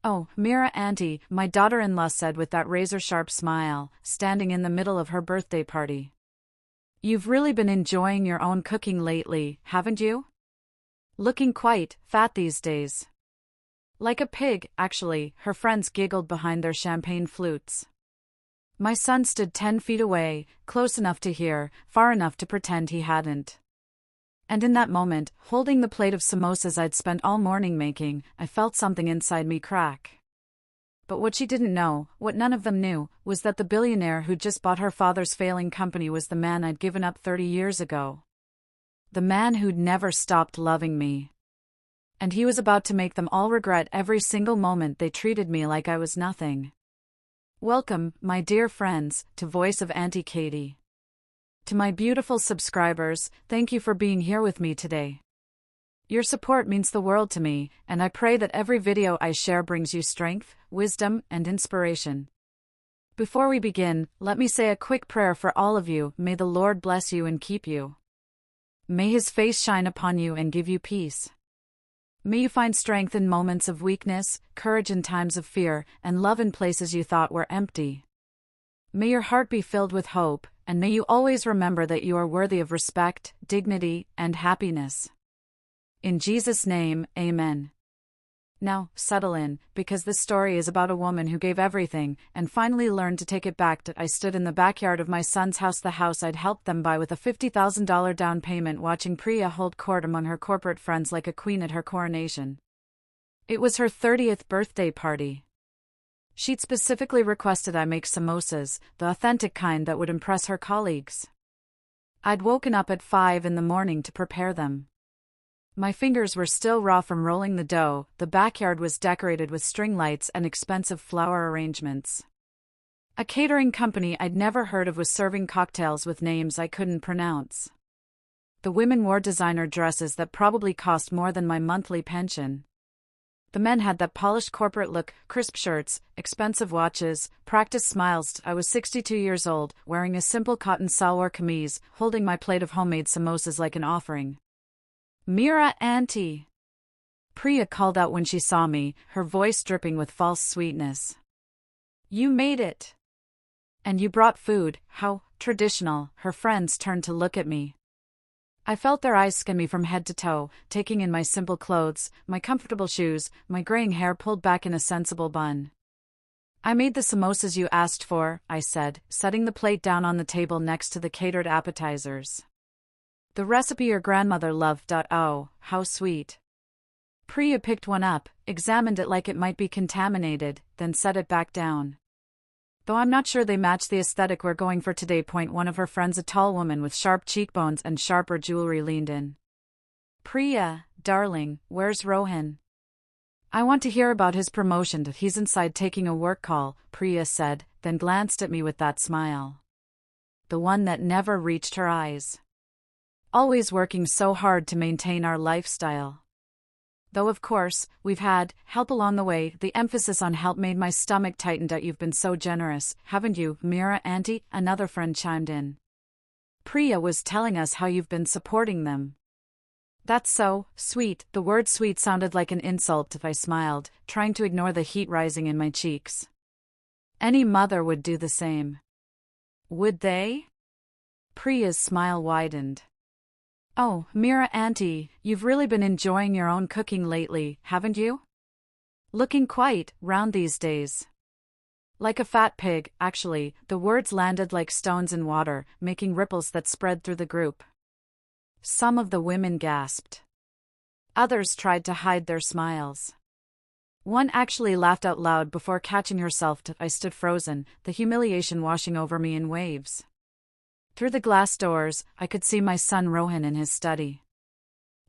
Oh, Mira auntie, my daughter-in-law said with that razor-sharp smile, standing in the middle of her birthday party. You've really been enjoying your own cooking lately, haven't you? Looking quite fat these days. Like a pig, actually, her friends giggled behind their champagne flutes. My son stood 10 feet away, close enough to hear, far enough to pretend he hadn't. And in that moment, holding the plate of samosas I'd spent all morning making, I felt something inside me crack. But what she didn't know, what none of them knew, was that the billionaire who'd just bought her father's failing company was the man I'd given up 30 years ago. The man who'd never stopped loving me. And he was about to make them all regret every single moment they treated me like I was nothing. Welcome, my dear friends, to Voice of Auntie Katie. To my beautiful subscribers, thank you for being here with me today. Your support means the world to me, and I pray that every video I share brings you strength, wisdom, and inspiration. Before we begin, let me say a quick prayer for all of you. May the Lord bless you and keep you. May His face shine upon you and give you peace. May you find strength in moments of weakness, courage in times of fear, and love in places you thought were empty. May your heart be filled with hope, and may you always remember that you are worthy of respect, dignity, and happiness. In Jesus' name, Amen. Now, settle in, because this story is about a woman who gave everything, and finally learned to take it back. I stood in the backyard of my son's house, the house I'd helped them buy with a $50,000 down payment, watching Priya hold court among her corporate friends like a queen at her coronation. It was her 30th birthday party. She'd specifically requested I make samosas, the authentic kind that would impress her colleagues. I'd woken up at 5 in the morning to prepare them. My fingers were still raw from rolling the dough. The backyard was decorated with string lights and expensive flower arrangements. A catering company I'd never heard of was serving cocktails with names I couldn't pronounce. The women wore designer dresses that probably cost more than my monthly pension. The men had that polished corporate look, crisp shirts, expensive watches, practiced smiles. I was 62 years old, wearing a simple cotton salwar kameez, holding my plate of homemade samosas like an offering. Mira auntie! Priya called out when she saw me, her voice dripping with false sweetness. You made it! And you brought food, how traditional. Her friends turned to look at me. I felt their eyes scan me from head to toe, taking in my simple clothes, my comfortable shoes, my graying hair pulled back in a sensible bun. I made the samosas you asked for, I said, setting the plate down on the table next to the catered appetizers. The recipe your grandmother loved. Oh, how sweet. Priya picked one up, examined it like it might be contaminated, then set it back down. Though I'm not sure they match the aesthetic we're going for today. One of her friends, a tall woman with sharp cheekbones and sharper jewelry, leaned in. Priya, darling, where's Rohan? I want to hear about his promotion. He's inside taking a work call, Priya said, then glanced at me with that smile. The one that never reached her eyes. Always working so hard to maintain our lifestyle. Though of course, we've had help along the way. The emphasis on help made my stomach tighten. You've been so generous, haven't you, Mira auntie? Another friend chimed in. Priya was telling us how you've been supporting them. That's so sweet. The word sweet sounded like an insult. I smiled, trying to ignore the heat rising in my cheeks. Any mother would do the same. Would they? Priya's smile widened. Oh, Mira auntie, you've really been enjoying your own cooking lately, haven't you? Looking quite round these days. Like a fat pig, actually. The words landed like stones in water, making ripples that spread through the group. Some of the women gasped. Others tried to hide their smiles. One actually laughed out loud before catching herself. I stood frozen, the humiliation washing over me in waves. Through the glass doors, I could see my son Rohan in his study.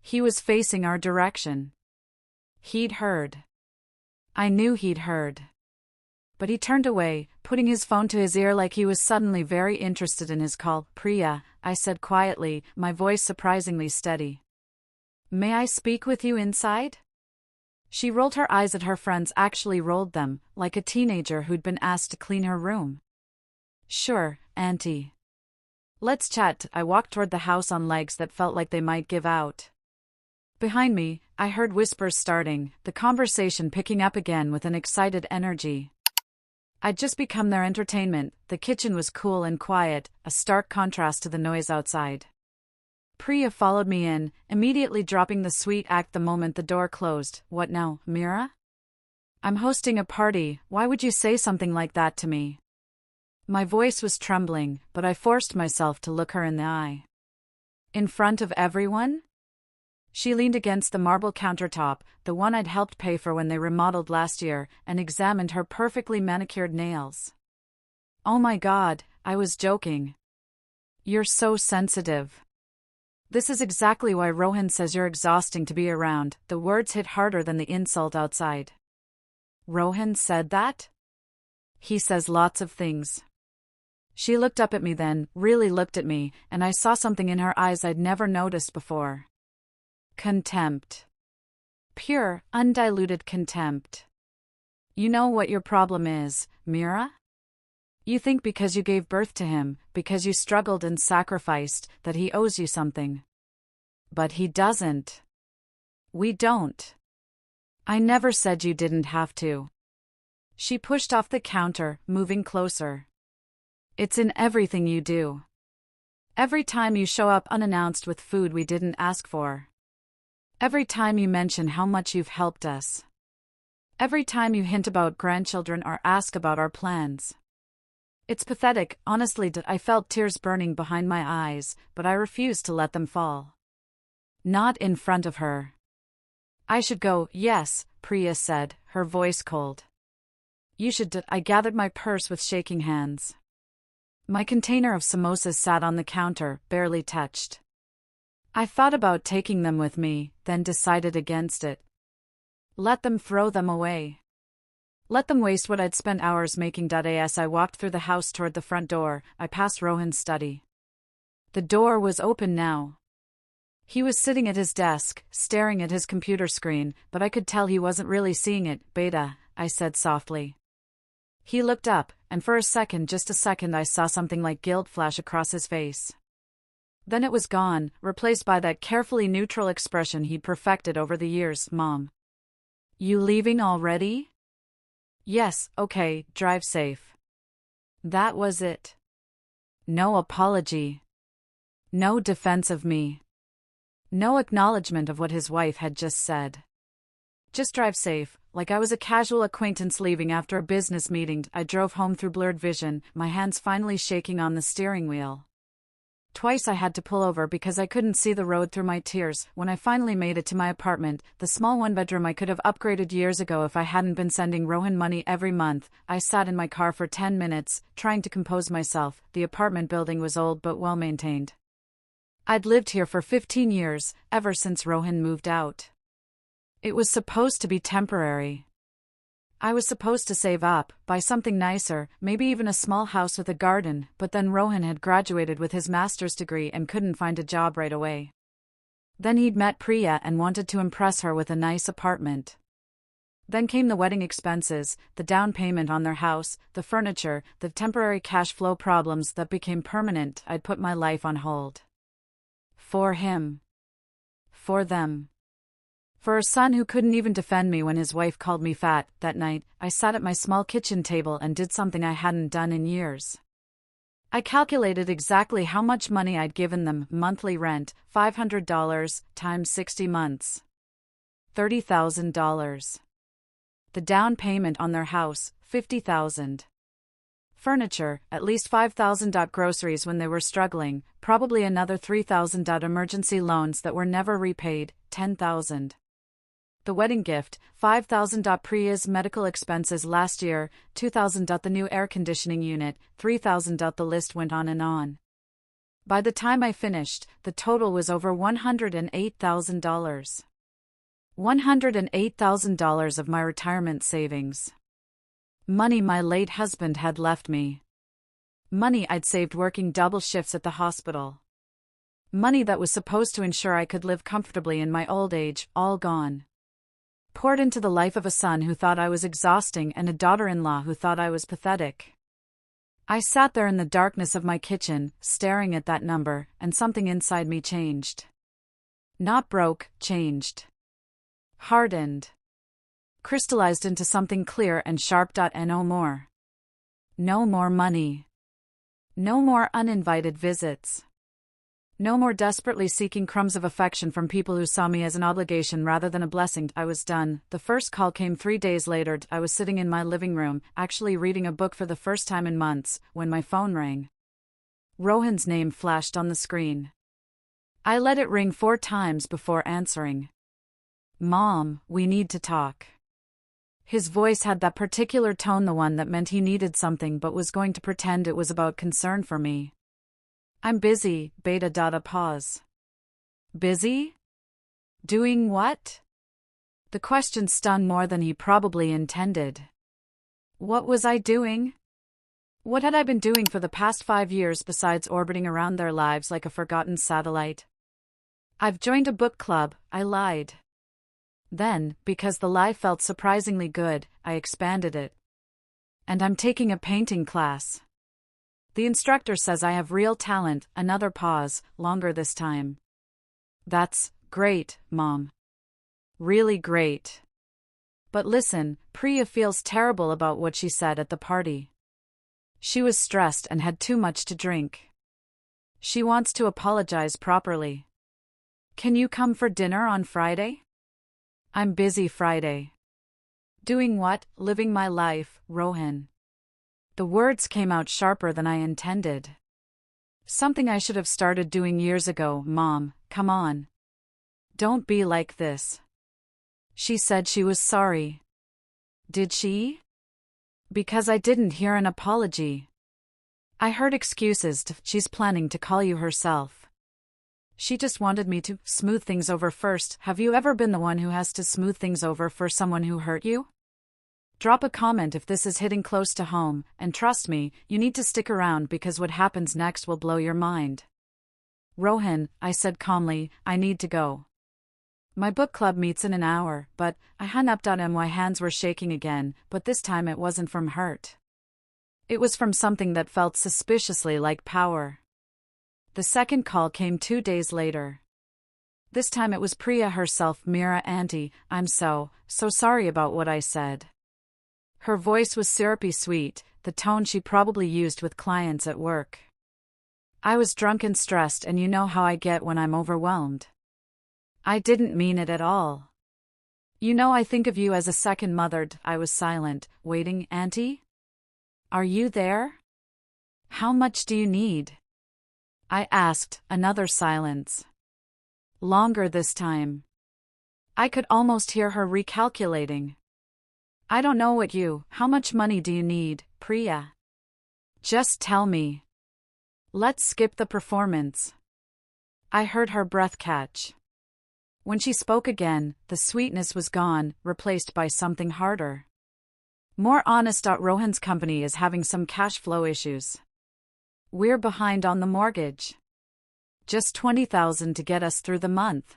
He was facing our direction. He'd heard. I knew he'd heard. But he turned away, putting his phone to his ear like he was suddenly very interested in his call. Priya, I said quietly, my voice surprisingly steady. May I speak with you inside? She rolled her eyes at her friends, actually rolled them, like a teenager who'd been asked to clean her room. Sure, auntie. Let's chat. I walked toward the house on legs that felt like they might give out. Behind me, I heard whispers starting, the conversation picking up again with an excited energy. I'd just become their entertainment. The kitchen was cool and quiet, a stark contrast to the noise outside. Priya followed me in, immediately dropping the sweet act the moment the door closed. What now, Mira? I'm hosting a party, why would you say something like that to me? My voice was trembling, but I forced myself to look her in the eye. In front of everyone? She leaned against the marble countertop, the one I'd helped pay for when they remodeled last year, and examined her perfectly manicured nails. Oh my God, I was joking. You're so sensitive. This is exactly why Rohan says you're exhausting to be around. The words hit harder than the insult outside. Rohan said that? He says lots of things. She looked up at me then, really looked at me, and I saw something in her eyes I'd never noticed before. Contempt. Pure, undiluted contempt. You know what your problem is, Mira? You think because you gave birth to him, because you struggled and sacrificed, that he owes you something. But he doesn't. We don't. I never said you didn't have to. She pushed off the counter, moving closer. It's in everything you do. Every time you show up unannounced with food we didn't ask for. Every time you mention how much you've helped us. Every time you hint about grandchildren or ask about our plans. It's pathetic, honestly. I felt tears burning behind my eyes, but I refused to let them fall. Not in front of her. I should go, yes, Priya said, her voice cold. You should. I gathered my purse with shaking hands. My container of samosas sat on the counter, barely touched. I thought about taking them with me, then decided against it. Let them throw them away. Let them waste what I'd spent hours making. As I walked through the house toward the front door, I passed Rohan's study. The door was open now. He was sitting at his desk, staring at his computer screen, but I could tell he wasn't really seeing it. Beta, I said softly. He looked up, and for a second, just a second, I saw something like guilt flash across his face. Then it was gone, replaced by that carefully neutral expression he'd perfected over the years. Mom. You leaving already? Yes, okay, drive safe. That was it. No apology. No defense of me. No acknowledgement of what his wife had just said. Just drive safe, like I was a casual acquaintance leaving after a business meeting. I drove home through blurred vision, my hands finally shaking on the steering wheel. Twice I had to pull over because I couldn't see the road through my tears. When I finally made it to my apartment, the small one-bedroom I could have upgraded years ago if I hadn't been sending Rohan money every month, I sat in my car for 10 minutes, trying to compose myself. The apartment building was old but well-maintained. I'd lived here for 15 years, ever since Rohan moved out. It was supposed to be temporary. I was supposed to save up, buy something nicer, maybe even a small house with a garden, but then Rohan had graduated with his master's degree and couldn't find a job right away. Then he'd met Priya and wanted to impress her with a nice apartment. Then came the wedding expenses, the down payment on their house, the furniture, the temporary cash flow problems that became permanent. I'd put my life on hold. For him. For them. For a son who couldn't even defend me when his wife called me fat. That night, I sat at my small kitchen table and did something I hadn't done in years. I calculated exactly how much money I'd given them. Monthly rent, $500, times 60 months. $30,000. The down payment on their house, $50,000. Furniture, at least $5,000. Groceries when they were struggling, probably another $3,000. Emergency loans that were never repaid, $10,000. The wedding gift, $5,000. Priya's medical expenses last year, $2,000. The new air conditioning unit, $3,000. The list went on and on. By the time I finished, the total was over $108,000. $108,000 of my retirement savings. Money my late husband had left me. Money I'd saved working double shifts at the hospital. Money that was supposed to ensure I could live comfortably in my old age, all gone. Poured into the life of a son who thought I was exhausting and a daughter-in-law who thought I was pathetic. I sat there in the darkness of my kitchen, staring at that number, and something inside me changed. Not broke, changed. hardened, crystallized into something clear and sharp. And no more. No more money. No more uninvited visits. No more desperately seeking crumbs of affection from people who saw me as an obligation rather than a blessing. I was done. The first call came 3 days later. I was sitting in my living room, actually reading a book for the first time in months, when my phone rang. Rohan's name flashed on the screen. I let it ring 4 times before answering. Mom, we need to talk. His voice had that particular tone, the one that meant he needed something but was going to pretend it was about concern for me. I'm busy, beta. A pause. Busy? Doing what? The question stung more than he probably intended. What was I doing? What had I been doing for the past 5 years besides orbiting around their lives like a forgotten satellite? I've joined a book club, I lied. Then, because the lie felt surprisingly good, I expanded it. And I'm taking a painting class. The instructor says I have real talent. Another pause, longer this time. That's great, Mom. Really great. But listen, Priya feels terrible about what she said at the party. She was stressed and had too much to drink. She wants to apologize properly. Can you come for dinner on Friday? I'm busy Friday. Doing what? Living my life, Rohan. The words came out sharper than I intended. Something I should have started doing years ago. Mom, come on. Don't be like this. She said she was sorry. Did she? Because I didn't hear an apology. I heard excuses. She's planning to call you herself. She just wanted me to smooth things over first. Have you ever been the one who has to smooth things over for someone who hurt you? Drop a comment if this is hitting close to home, and trust me, you need to stick around because what happens next will blow your mind. Rohan, I said calmly, I need to go. My book club meets in an hour, but I hung up. My hands were shaking again, but this time it wasn't from hurt. It was from something that felt suspiciously like power. The second call came 2 days later. This time it was Priya herself. Mira, Auntie, I'm so sorry about what I said. Her voice was syrupy sweet, the tone she probably used with clients at work. I was drunk and stressed, and you know how I get when I'm overwhelmed. I didn't mean it at all. You know I think of you as a second mother. I was silent, waiting. Auntie? Are you there? How much do you need? I asked. Another silence. Longer this time. I could almost hear her recalculating. I don't know what you. How much money do you need, Priya? Just tell me. Let's skip the performance. I heard her breath catch. When she spoke again, the sweetness was gone, replaced by something harder. More honest. Rohan's company is having some cash flow issues. We're behind on the mortgage. Just $20,000 to get us through the month.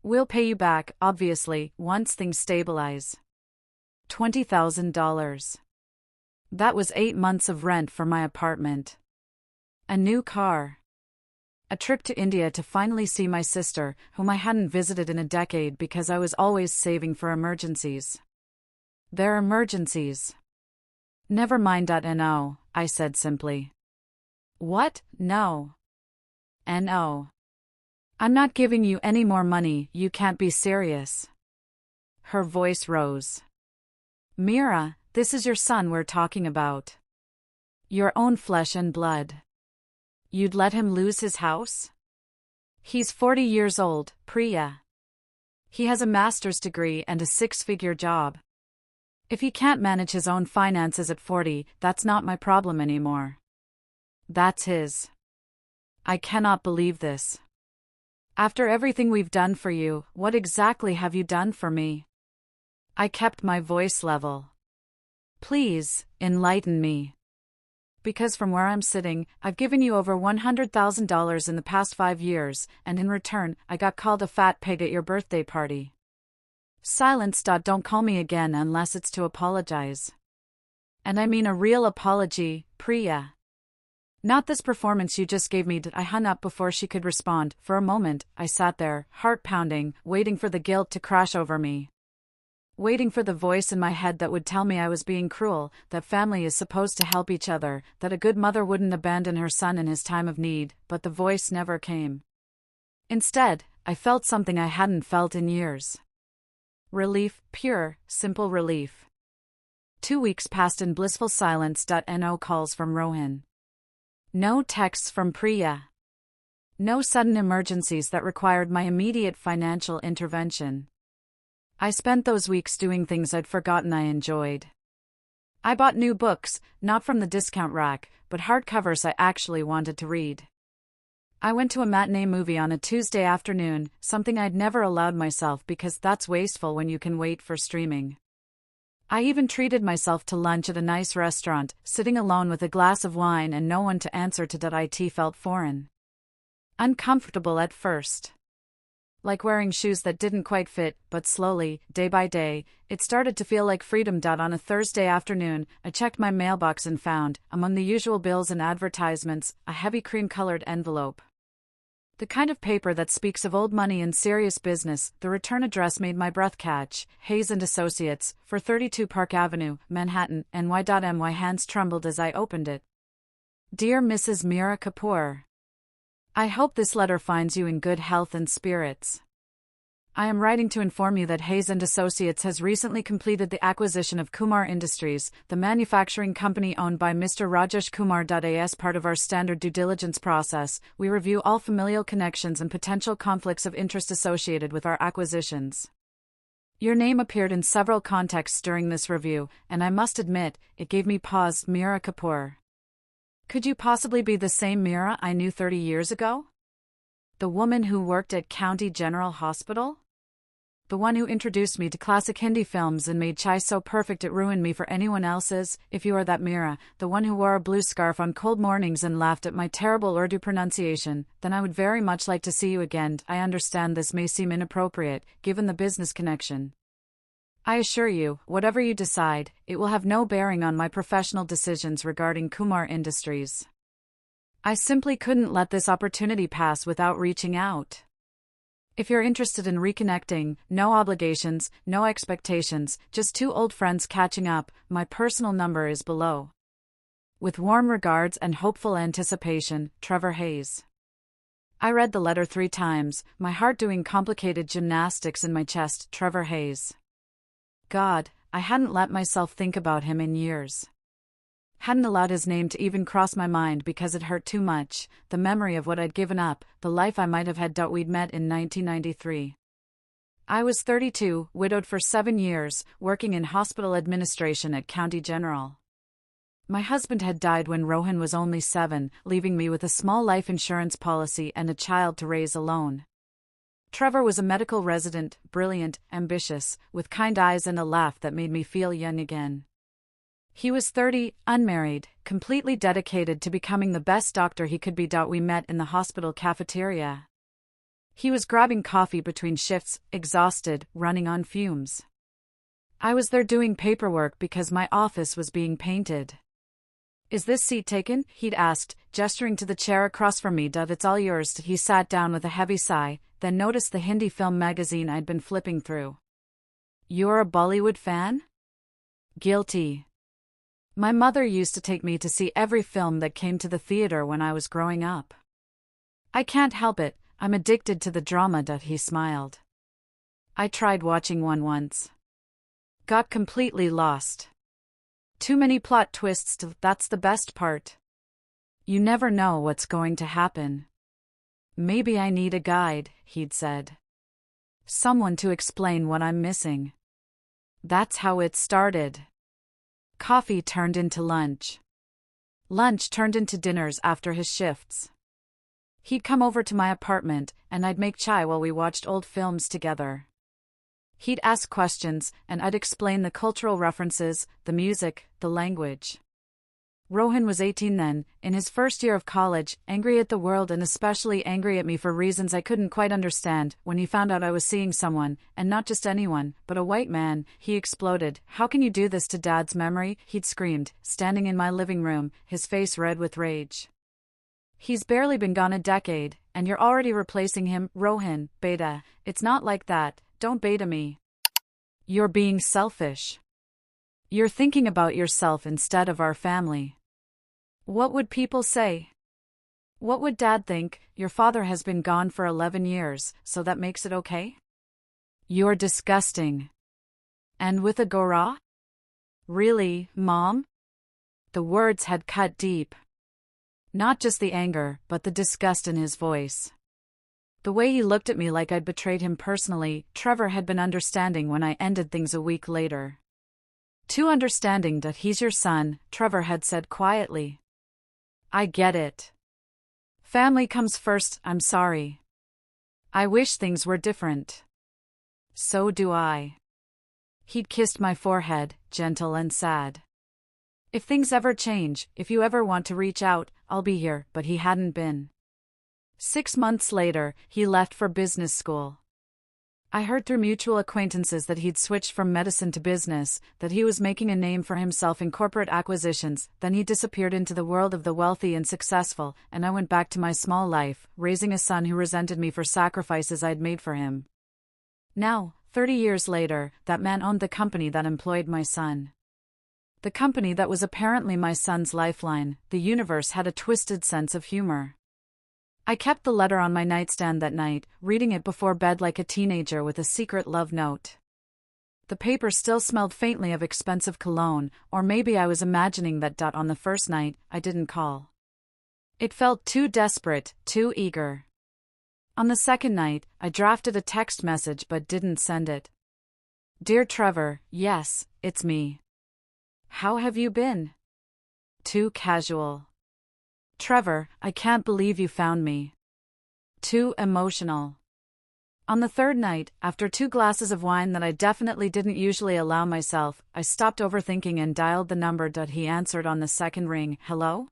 We'll pay you back, obviously, once things stabilize. $20,000. That was 8 months of rent for my apartment. A new car. A trip to India to finally see my sister, whom I hadn't visited in a decade because I was always saving for emergencies. They're emergencies. Never mind. No, I said simply. What? No. No. I'm not giving you any more money. You can't be serious. Her voice rose. Mira, this is your son we're talking about. Your own flesh and blood. You'd let him lose his house? He's 40 years old, Priya. He has a master's degree and a 6-figure job. If he can't manage his own finances at 40, that's not my problem anymore. That's his. I cannot believe this. After everything we've done for you, what exactly have you done for me? I kept my voice level. Please, enlighten me. Because from where I'm sitting, I've given you over $100,000 in the past 5 years, and in return, I got called a fat pig at your birthday party. Silence. Don't call me again unless it's to apologize. And I mean a real apology, Priya. Not this performance you just gave me. I hung up before she could respond. For a moment, I sat there, heart pounding, waiting for the guilt to crash over me. Waiting for the voice in my head that would tell me I was being cruel, that family is supposed to help each other, that a good mother wouldn't abandon her son in his time of need, but the voice never came. Instead, I felt something I hadn't felt in years. Relief, pure, simple relief. 2 weeks passed in blissful silence. No calls from Rohan. No texts from Priya. No sudden emergencies that required my immediate financial intervention. I spent those weeks doing things I'd forgotten I enjoyed. I bought new books, not from the discount rack, but hardcovers I actually wanted to read. I went to a matinee movie on a Tuesday afternoon, something I'd never allowed myself because that's wasteful when you can wait for streaming. I even treated myself to lunch at a nice restaurant, sitting alone with a glass of wine and no one to answer to. It felt foreign. Uncomfortable at first. Like wearing shoes that didn't quite fit, but slowly, day by day, it started to feel like freedom. On a Thursday afternoon, I checked my mailbox and found, among the usual bills and advertisements, a heavy cream-colored envelope. The kind of paper that speaks of old money and serious business. The return address made my breath catch: Hayes and Associates, for 32 Park Avenue, Manhattan, NY. My hands trembled as I opened it. Dear Mrs. Meera Kapoor, I hope this letter finds you in good health and spirits. I am writing to inform you that Hayes and Associates has recently completed the acquisition of Kumar Industries, the manufacturing company owned by Mr. Rajesh Kumar. As part of our standard due diligence process, we review all familial connections and potential conflicts of interest associated with our acquisitions. Your name appeared in several contexts during this review, and I must admit, it gave me pause. Meera Kapoor. Could you possibly be the same Meera I knew 30 years ago? The woman who worked at County General Hospital? The one who introduced me to classic Hindi films and made chai so perfect it ruined me for anyone else's. If you are that Meera, the one who wore a blue scarf on cold mornings and laughed at my terrible Urdu pronunciation, then I would very much like to see you again. I understand this may seem inappropriate, given the business connection. I assure you, whatever you decide, it will have no bearing on my professional decisions regarding Kumar Industries. I simply couldn't let this opportunity pass without reaching out. If you're interested in reconnecting, no obligations, no expectations, just two old friends catching up, my personal number is below. With warm regards and hopeful anticipation, Trevor Hayes. I read the letter 3 times, my heart doing complicated gymnastics in my chest. Trevor Hayes. God, I hadn't let myself think about him in years. Hadn't allowed his name to even cross my mind because it hurt too much, the memory of what I'd given up, the life I might have had. We'd met in 1993. I was 32, widowed for 7 years, working in hospital administration at County General. My husband had died when Rohan was only 7, leaving me with a small life insurance policy and a child to raise alone. Trevor was a medical resident, brilliant, ambitious, with kind eyes and a laugh that made me feel young again. He was 30, unmarried, completely dedicated to becoming the best doctor he could be. We met in the hospital cafeteria. He was grabbing coffee between shifts, exhausted, running on fumes. I was there doing paperwork because my office was being painted. Is this seat taken? He'd asked, gesturing to the chair across from me. It's all yours. He sat down with a heavy sigh, then noticed the Hindi film magazine I'd been flipping through. You're a Bollywood fan? Guilty. My mother used to take me to see every film that came to the theater when I was growing up. I can't help it, I'm addicted to the drama. He smiled. I tried watching one once. Got completely lost. Too many plot twists. That's the best part. You never know what's going to happen. Maybe I need a guide, he'd said. Someone to explain what I'm missing. That's how it started. Coffee turned into lunch. Lunch turned into dinners after his shifts. He'd come over to my apartment, and I'd make chai while we watched old films together. He'd ask questions, and I'd explain the cultural references, the music, the language. Rohan was 18 then, in his first year of college, angry at the world and especially angry at me for reasons I couldn't quite understand. When he found out I was seeing someone, and not just anyone, but a white man, he exploded. How can you do this to Dad's memory? He'd screamed, standing in my living room, his face red with rage. He's barely been gone a decade, and you're already replacing him. Rohan, beta, it's not like that, don't beta me. You're being selfish. You're thinking about yourself instead of our family. What would people say? What would Dad think? Your father has been gone for 11 years, so that makes it okay? You're disgusting. And with a Gora? Really, Mom? The words had cut deep. Not just the anger, but the disgust in his voice. The way he looked at me like I'd betrayed him personally. Trevor had been understanding when I ended things a week later. Too understanding that he's your son, Trevor had said quietly. I get it. Family comes first, I'm sorry. I wish things were different. So do I. He'd kissed my forehead, gentle and sad. If things ever change, if you ever want to reach out, I'll be here, but he hadn't been. 6 months later, he left for business school. I heard through mutual acquaintances that he'd switched from medicine to business, that he was making a name for himself in corporate acquisitions. Then he disappeared into the world of the wealthy and successful, and I went back to my small life, raising a son who resented me for sacrifices I'd made for him. Now, 30 years later, that man owned the company that employed my son. The company that was apparently my son's lifeline. The universe had a twisted sense of humor. I kept the letter on my nightstand that night, reading it before bed like a teenager with a secret love note. The paper still smelled faintly of expensive cologne, or maybe I was imagining that. On the first night, I didn't call. It felt too desperate, too eager. On the second night, I drafted a text message but didn't send it. Dear Trevor, yes, it's me. How have you been? Too casual. Trevor, I can't believe you found me. Too emotional. On the third night, after 2 glasses of wine that I definitely didn't usually allow myself, I stopped overthinking and dialed the number. He answered on the second ring. Hello?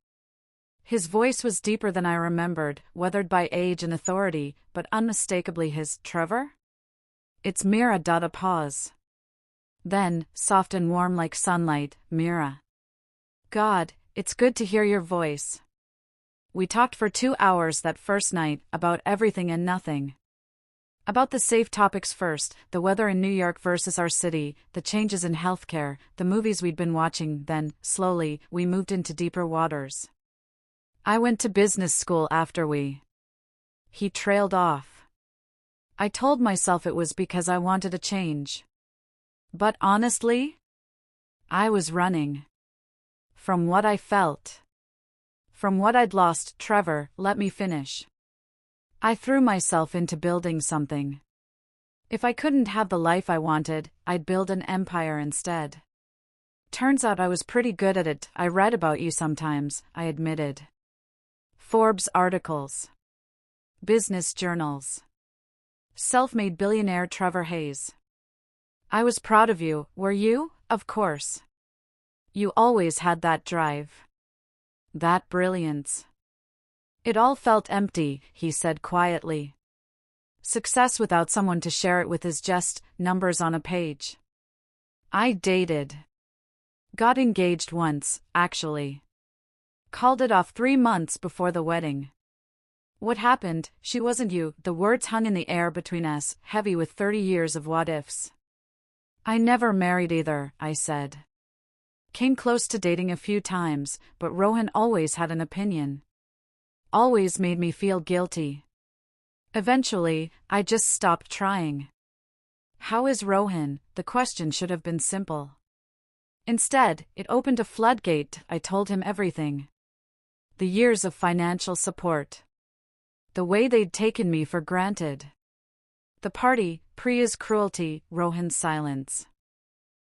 His voice was deeper than I remembered, weathered by age and authority, but unmistakably his. Trevor? It's Mira. A pause. Then, soft and warm like sunlight, Mira. God, it's good to hear your voice. We talked for 2 hours that first night, about everything and nothing. About the safe topics first, the weather in New York versus our city, the changes in healthcare, the movies we'd been watching. Then, slowly, we moved into deeper waters. I went to business school after we. He trailed off. I told myself it was because I wanted a change. But honestly, I was running. From what I felt. From what I'd lost. Trevor, let me finish. I threw myself into building something. If I couldn't have the life I wanted, I'd build an empire instead. Turns out I was pretty good at it. I read about you sometimes, I admitted. Forbes articles. Business journals. Self-made billionaire Trevor Hayes. I was proud of you, were you? Of course. You always had that drive. That brilliance. It all felt empty, he said quietly. Success without someone to share it with is just numbers on a page. I dated. Got engaged once, actually. Called it off 3 months before the wedding. What happened? She wasn't you. The words hung in the air between us, heavy with 30 years of what-ifs. I never married either, I said. Came close to dating a few times, but Rohan always had an opinion. Always made me feel guilty. Eventually, I just stopped trying. How is Rohan? The question should have been simple. Instead, it opened a floodgate. I told him everything. The years of financial support. The way they'd taken me for granted. The party, Priya's cruelty, Rohan's silence.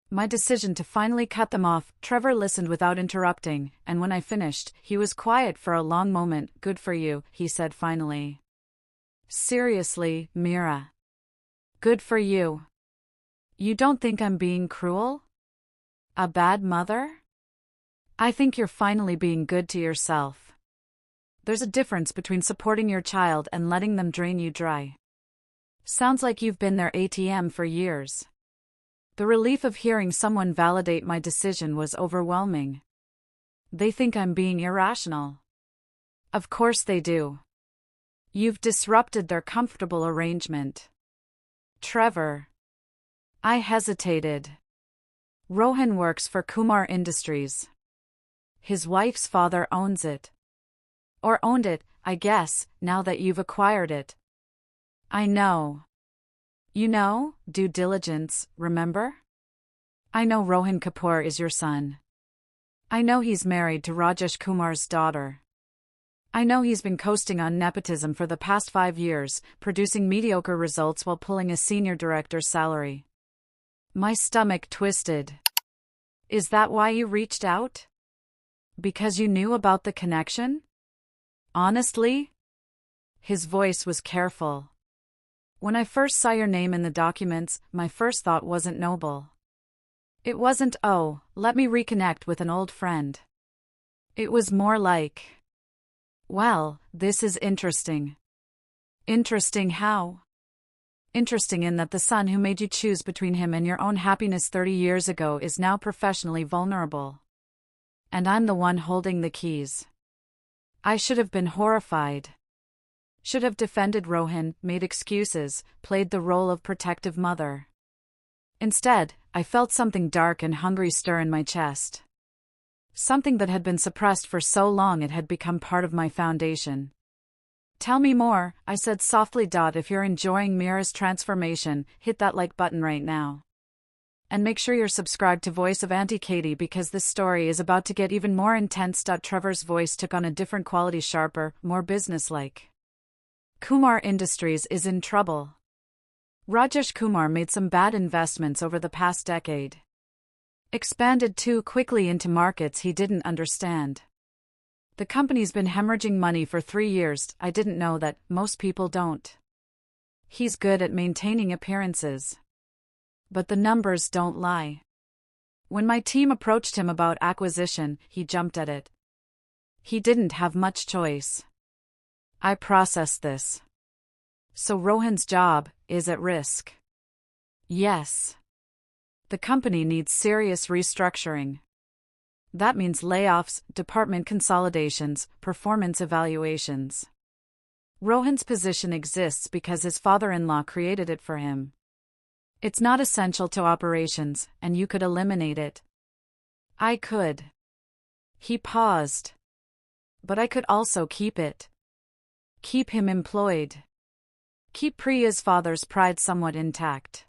My decision to finally cut them off. Trevor listened without interrupting, and when I finished, he was quiet for a long moment. Good for you, he said finally. Seriously, Mira. Good for you. You don't think I'm being cruel? A bad mother? I think you're finally being good to yourself. There's a difference between supporting your child and letting them drain you dry. Sounds like you've been their ATM for years. The relief of hearing someone validate my decision was overwhelming. They think I'm being irrational. Of course they do. You've disrupted their comfortable arrangement. Trevor. I hesitated. Rohan works for Kumar Industries. His wife's father owns it. Or owned it, I guess, now that you've acquired it. I know. You know, due diligence, remember? I know Rohan Kapoor is your son. I know he's married to Rajesh Kumar's daughter. I know he's been coasting on nepotism for the past 5 years, producing mediocre results while pulling a senior director's salary. My stomach twisted. Is that why you reached out? Because you knew about the connection? Honestly? His voice was careful. When I first saw your name in the documents, my first thought wasn't noble. It wasn't, oh, let me reconnect with an old friend. It was more like, well, this is interesting. Interesting how? Interesting in that the son who made you choose between him and your own happiness 30 years ago is now professionally vulnerable. And I'm the one holding the keys. I should have been horrified. Should have defended Rohan, made excuses, played the role of protective mother. Instead, I felt something dark and hungry stir in my chest. Something that had been suppressed for so long it had become part of my foundation. Tell me more, I said softly. If you're enjoying Mira's transformation, hit that like button right now. And make sure you're subscribed to Voice of Auntie Katie because this story is about to get even more intense. Trevor's voice took on a different quality, sharper, more businesslike. Kumar Industries is in trouble. Rajesh Kumar made some bad investments over the past decade. Expanded too quickly into markets he didn't understand. The company's been hemorrhaging money for 3 years. I didn't know that, most people don't. He's good at maintaining appearances. But the numbers don't lie. When my team approached him about acquisition, he jumped at it. He didn't have much choice. I processed this. So Rohan's job is at risk. Yes. The company needs serious restructuring. That means layoffs, department consolidations, performance evaluations. Rohan's position exists because his father-in-law created it for him. It's not essential to operations, and you could eliminate it. I could. He paused. But I could also keep it. Keep him employed. Keep Priya's father's pride somewhat intact.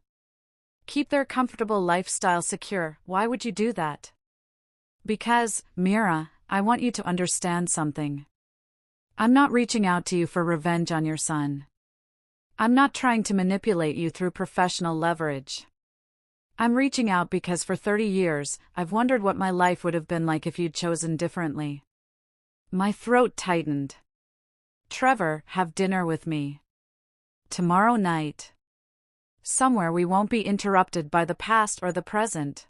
Keep their comfortable lifestyle secure. Why would you do that? Because, Mira, I want you to understand something. I'm not reaching out to you for revenge on your son. I'm not trying to manipulate you through professional leverage. I'm reaching out because for 30 years, I've wondered what my life would have been like if you'd chosen differently. My throat tightened. Trevor, have dinner with me. Tomorrow night. Somewhere we won't be interrupted by the past or the present.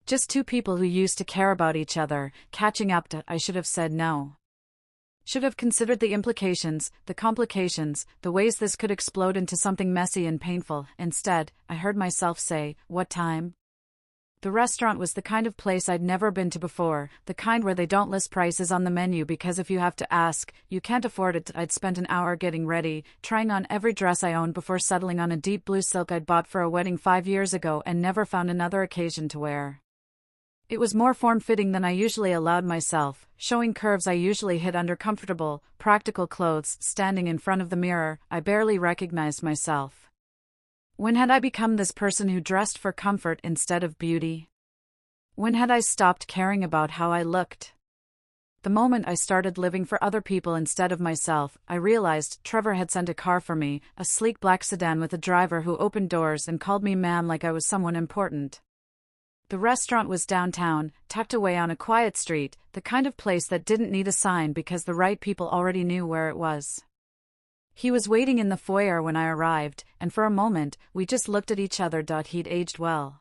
Just two people who used to care about each other, catching up to. I should have said no. Should have considered the implications, the complications, the ways this could explode into something messy and painful. Instead, I heard myself say, what time? The restaurant was the kind of place I'd never been to before, the kind where they don't list prices on the menu because if you have to ask, you can't afford it. I'd spent an hour getting ready, trying on every dress I owned before settling on a deep blue silk I'd bought for a wedding 5 years ago and never found another occasion to wear. It was more form-fitting than I usually allowed myself, showing curves I usually hid under comfortable, practical clothes. Standing in front of the mirror, I barely recognized myself. When had I become this person who dressed for comfort instead of beauty? When had I stopped caring about how I looked? The moment I started living for other people instead of myself, I realized Trevor had sent a car for me, a sleek black sedan with a driver who opened doors and called me ma'am like I was someone important. The restaurant was downtown, tucked away on a quiet street, the kind of place that didn't need a sign because the right people already knew where it was. He was waiting in the foyer when I arrived, and for a moment, we just looked at each other. He'd aged well.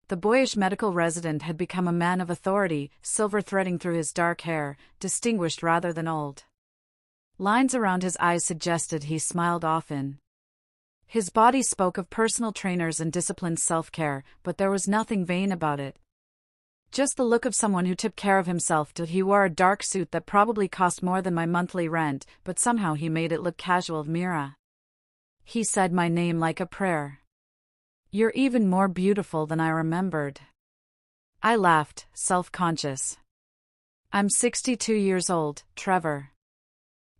The boyish medical resident had become a man of authority, silver threading through his dark hair, distinguished rather than old. Lines around his eyes suggested he smiled often. His body spoke of personal trainers and disciplined self-care, but there was nothing vain about it. Just the look of someone who took care of himself. He wore a dark suit that probably cost more than my monthly rent, but somehow he made it look casual. Mira. He said my name like a prayer. You're even more beautiful than I remembered. I laughed, self-conscious. I'm 62 years old, Trevor.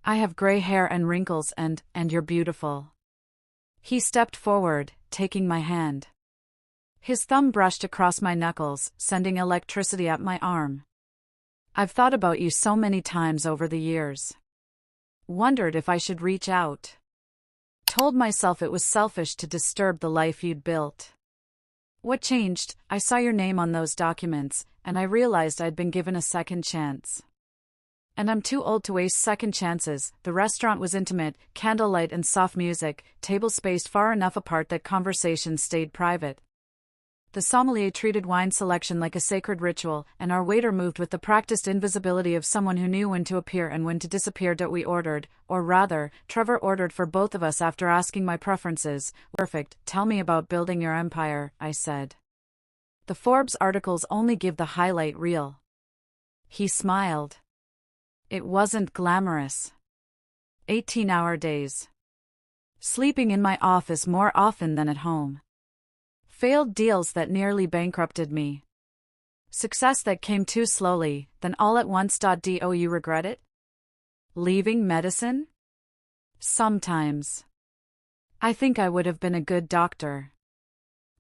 I have gray hair and wrinkles and you're beautiful. He stepped forward, taking my hand. His thumb brushed across my knuckles, sending electricity up my arm. I've thought about you so many times over the years. Wondered if I should reach out. Told myself it was selfish to disturb the life you'd built. What changed? I saw your name on those documents, and I realized I'd been given a second chance. And I'm too old to waste second chances. The restaurant was intimate, candlelight and soft music, tables spaced far enough apart that conversations stayed private. The sommelier treated wine selection like a sacred ritual, and our waiter moved with the practiced invisibility of someone who knew when to appear and when to disappear. We ordered, or rather, Trevor ordered for both of us after asking my preferences. Perfect, tell me about building your empire, I said. The Forbes articles only give the highlight reel. He smiled. It wasn't glamorous. 18-hour days. Sleeping in my office more often than at home. Failed deals that nearly bankrupted me. Success that came too slowly, then all at once. Do you regret it? Leaving medicine? Sometimes. I think I would have been a good doctor.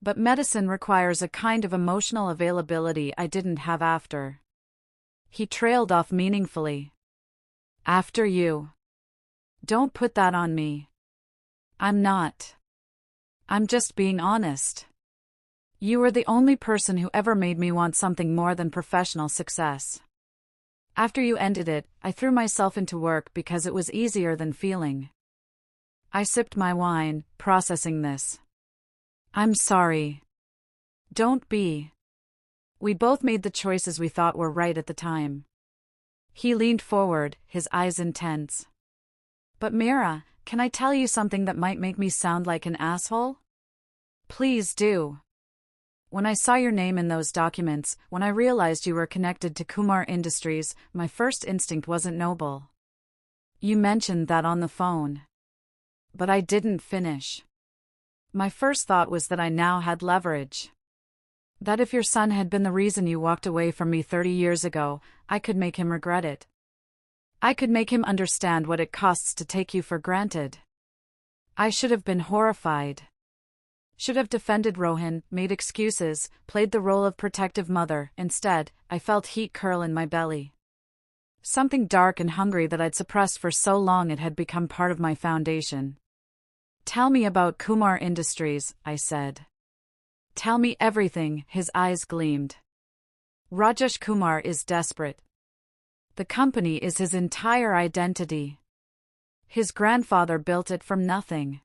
But medicine requires a kind of emotional availability I didn't have after. He trailed off meaningfully. After you. Don't put that on me. I'm not. I'm just being honest. You were the only person who ever made me want something more than professional success. After you ended it, I threw myself into work because it was easier than feeling. I sipped my wine, processing this. I'm sorry. Don't be. We both made the choices we thought were right at the time. He leaned forward, his eyes intense. But Mira, can I tell you something that might make me sound like an asshole? Please do. When I saw your name in those documents, when I realized you were connected to Kumar Industries, my first instinct wasn't noble. You mentioned that on the phone. But I didn't finish. My first thought was that I now had leverage. That if your son had been the reason you walked away from me 30 years ago, I could make him regret it. I could make him understand what it costs to take you for granted. I should have been horrified. Should have defended Rohan, made excuses, played the role of protective mother. Instead, I felt heat curl in my belly. Something dark and hungry that I'd suppressed for so long it had become part of my foundation. Tell me about Kumar Industries, I said. Tell me everything, his eyes gleamed. Rajesh Kumar is desperate. The company is his entire identity. His grandfather built it from nothing.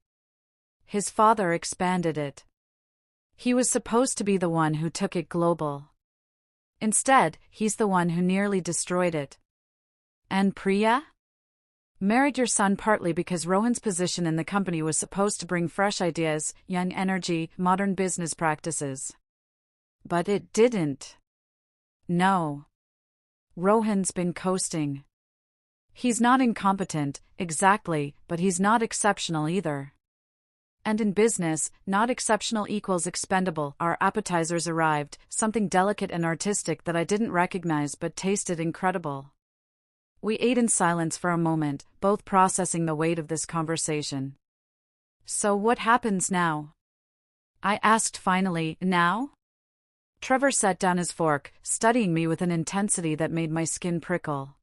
His father expanded it. He was supposed to be the one who took it global. Instead, he's the one who nearly destroyed it. And Priya? Married your son partly because Rohan's position in the company was supposed to bring fresh ideas, young energy, modern business practices. But it didn't. No. Rohan's been coasting. He's not incompetent, exactly, but he's not exceptional either. And in business, not exceptional equals expendable. Our appetizers arrived, something delicate and artistic that I didn't recognize but tasted incredible. We ate in silence for a moment, both processing the weight of this conversation. So what happens now? I asked finally. Now? Trevor set down his fork, studying me with an intensity that made my skin prickle.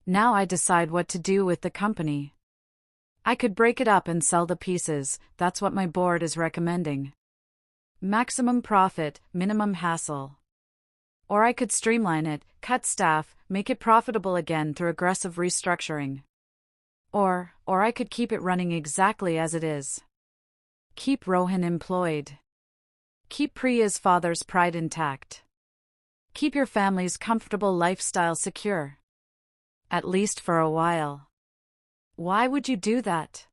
Now I decide what to do with the company. I could break it up and sell the pieces, that's what my board is recommending. Maximum profit, minimum hassle. Or I could streamline it, cut staff, make it profitable again through aggressive restructuring. Or I could keep it running exactly as it is. Keep Rohan employed. Keep Priya's father's pride intact. Keep your family's comfortable lifestyle secure. At least for a while. Why would you do that?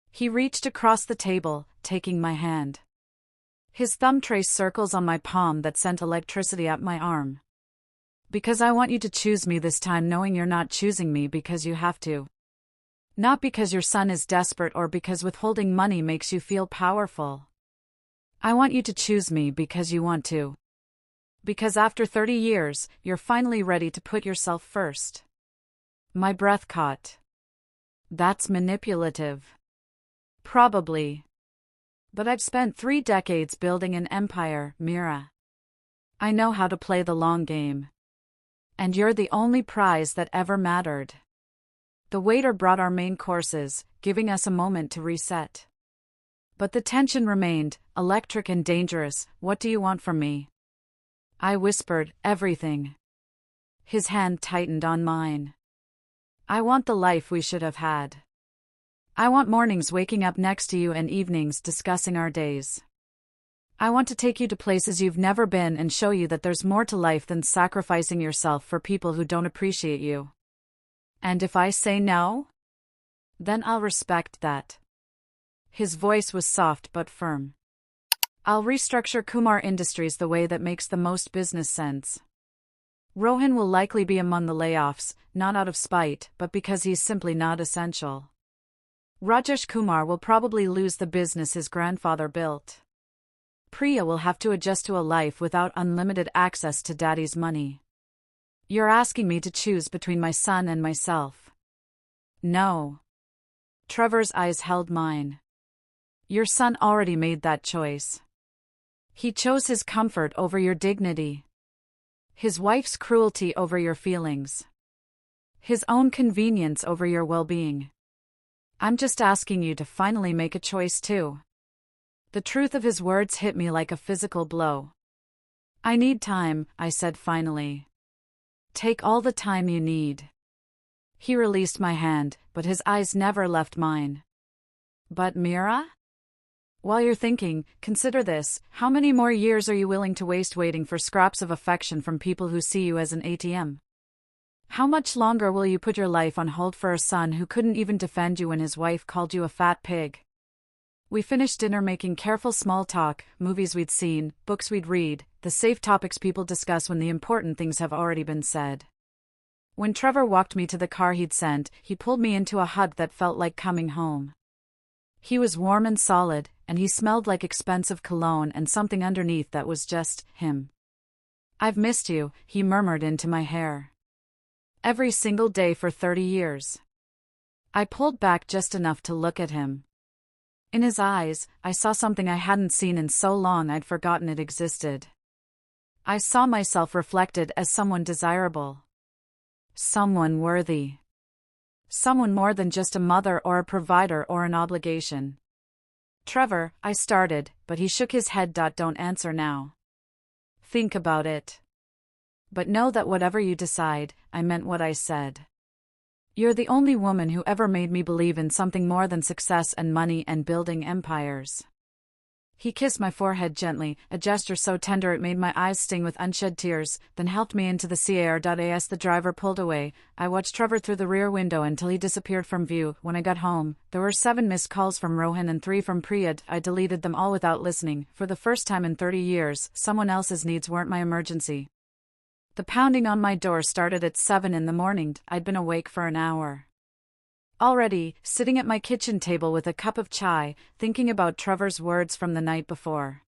He reached across the table, taking my hand. His thumb traced circles on my palm that sent electricity up my arm. Because I want you to choose me this time, knowing you're not choosing me because you have to. Not because your son is desperate or because withholding money makes you feel powerful. I want you to choose me because you want to. Because after 30 years, you're finally ready to put yourself first. My breath caught. That's manipulative. Probably. But I've spent 3 decades building an empire, Mira. I know how to play the long game. And you're the only prize that ever mattered. The waiter brought our main courses, giving us a moment to reset. But the tension remained, electric and dangerous. What do you want from me? I whispered, everything. His hand tightened on mine. I want the life we should have had. I want mornings waking up next to you and evenings discussing our days. I want to take you to places you've never been and show you that there's more to life than sacrificing yourself for people who don't appreciate you. And if I say no? Then I'll respect that. His voice was soft but firm. I'll restructure Kumar Industries the way that makes the most business sense. Rohan will likely be among the layoffs, not out of spite, but because he's simply not essential. Rajesh Kumar will probably lose the business his grandfather built. Priya will have to adjust to a life without unlimited access to daddy's money. You're asking me to choose between my son and myself. No. Trevor's eyes held mine. Your son already made that choice. He chose his comfort over your dignity. His wife's cruelty over your feelings. His own convenience over your well-being. I'm just asking you to finally make a choice too. The truth of his words hit me like a physical blow. I need time, I said finally. Take all the time you need. He released my hand, but his eyes never left mine. But Mira? While you're thinking, consider this: how many more years are you willing to waste waiting for scraps of affection from people who see you as an ATM? How much longer will you put your life on hold for a son who couldn't even defend you when his wife called you a fat pig? We finished dinner making careful small talk, movies we'd seen, books we'd read, the safe topics people discuss when the important things have already been said. When Trevor walked me to the car he'd sent, he pulled me into a hug that felt like coming home. He was warm and solid, and he smelled like expensive cologne and something underneath that was just him. I've missed you, he murmured into my hair. Every single day for 30 years. I pulled back just enough to look at him. In his eyes, I saw something I hadn't seen in so long I'd forgotten it existed. I saw myself reflected as someone desirable. Someone worthy. Someone more than just a mother or a provider or an obligation. Trevor, I started, but he shook his head. Don't answer now. Think about it. But know that whatever you decide, I meant what I said. You're the only woman who ever made me believe in something more than success and money and building empires. He kissed my forehead gently, a gesture so tender it made my eyes sting with unshed tears, then helped me into the car. As the driver pulled away, I watched Trevor through the rear window until he disappeared from view. When I got home, there were 7 missed calls from Rohan and 3 from Priya. I deleted them all without listening. For the first time in 30 years, someone else's needs weren't my emergency. The pounding on my door started at 7 in the morning. I'd been awake for an hour. Already, sitting at my kitchen table with a cup of chai, thinking about Trevor's words from the night before.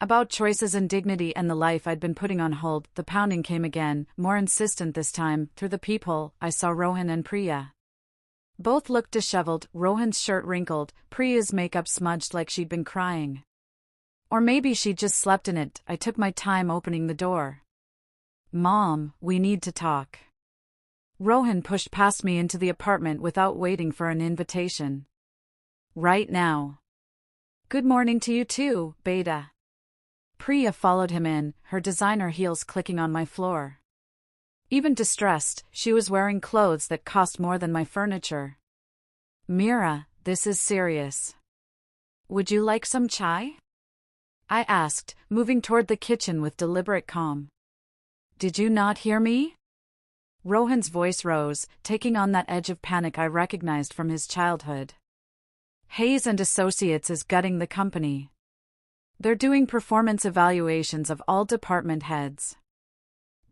About choices and dignity and the life I'd been putting on hold, the pounding came again, more insistent this time. Through the peephole, I saw Rohan and Priya. Both looked disheveled, Rohan's shirt wrinkled, Priya's makeup smudged like she'd been crying. Or maybe she'd just slept in it. I took my time opening the door. Mom, we need to talk. Rohan pushed past me into the apartment without waiting for an invitation. Right now. Good morning to you too, Beta. Priya followed him in, her designer heels clicking on my floor. Even distressed, she was wearing clothes that cost more than my furniture. Mira, this is serious. Would you like some chai? I asked, moving toward the kitchen with deliberate calm. Did you not hear me? Rohan's voice rose, taking on that edge of panic I recognized from his childhood. Hayes and Associates is gutting the company. They're doing performance evaluations of all department heads.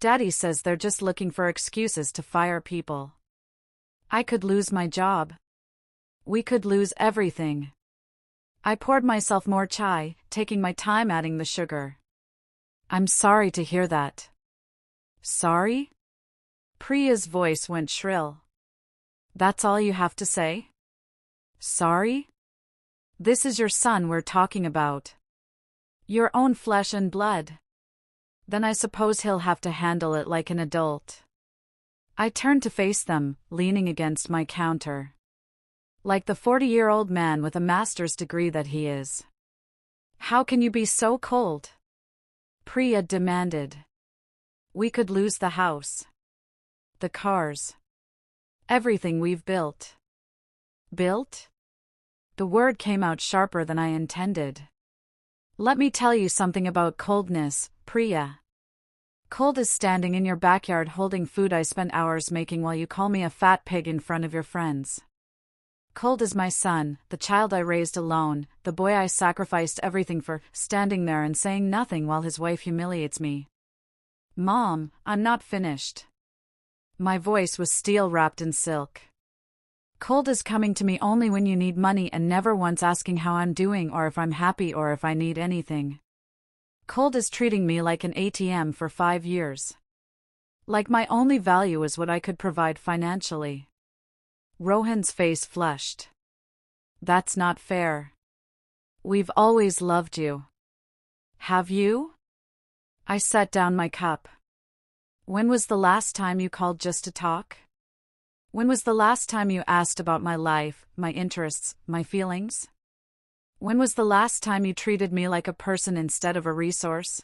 Daddy says they're just looking for excuses to fire people. I could lose my job. We could lose everything. I poured myself more chai, taking my time adding the sugar. I'm sorry to hear that. Sorry? Priya's voice went shrill. That's all you have to say? Sorry? This is your son we're talking about. Your own flesh and blood. Then I suppose he'll have to handle it like an adult. I turned to face them, leaning against my counter. Like the 40-year-old man with a master's degree that he is. How can you be so cold? Priya demanded. We could lose the house. The cars. Everything we've built. Built? The word came out sharper than I intended. Let me tell you something about coldness, Priya. Cold is standing in your backyard holding food I spent hours making while you call me a fat pig in front of your friends. Cold is my son, the child I raised alone, the boy I sacrificed everything for, standing there and saying nothing while his wife humiliates me. Mom, I'm not finished. My voice was steel wrapped in silk. Cold is coming to me only when you need money and never once asking how I'm doing or if I'm happy or if I need anything. Cold is treating me like an ATM for 5 years. Like my only value is what I could provide financially. Rohan's face flushed. That's not fair. We've always loved you. Have you? I set down my cup. When was the last time you called just to talk? When was the last time you asked about my life, my interests, my feelings? When was the last time you treated me like a person instead of a resource?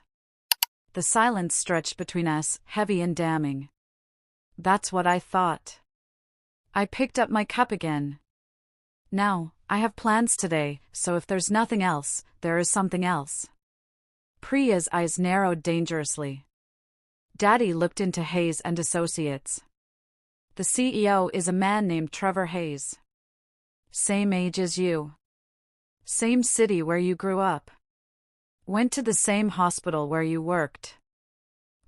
The silence stretched between us, heavy and damning. That's what I thought. I picked up my cup again. Now, I have plans today, so if there's nothing else, there is something else. Priya's eyes narrowed dangerously. Daddy looked into Hayes and Associates. The CEO is a man named Trevor Hayes. Same age as you. Same city where you grew up. Went to the same hospital where you worked.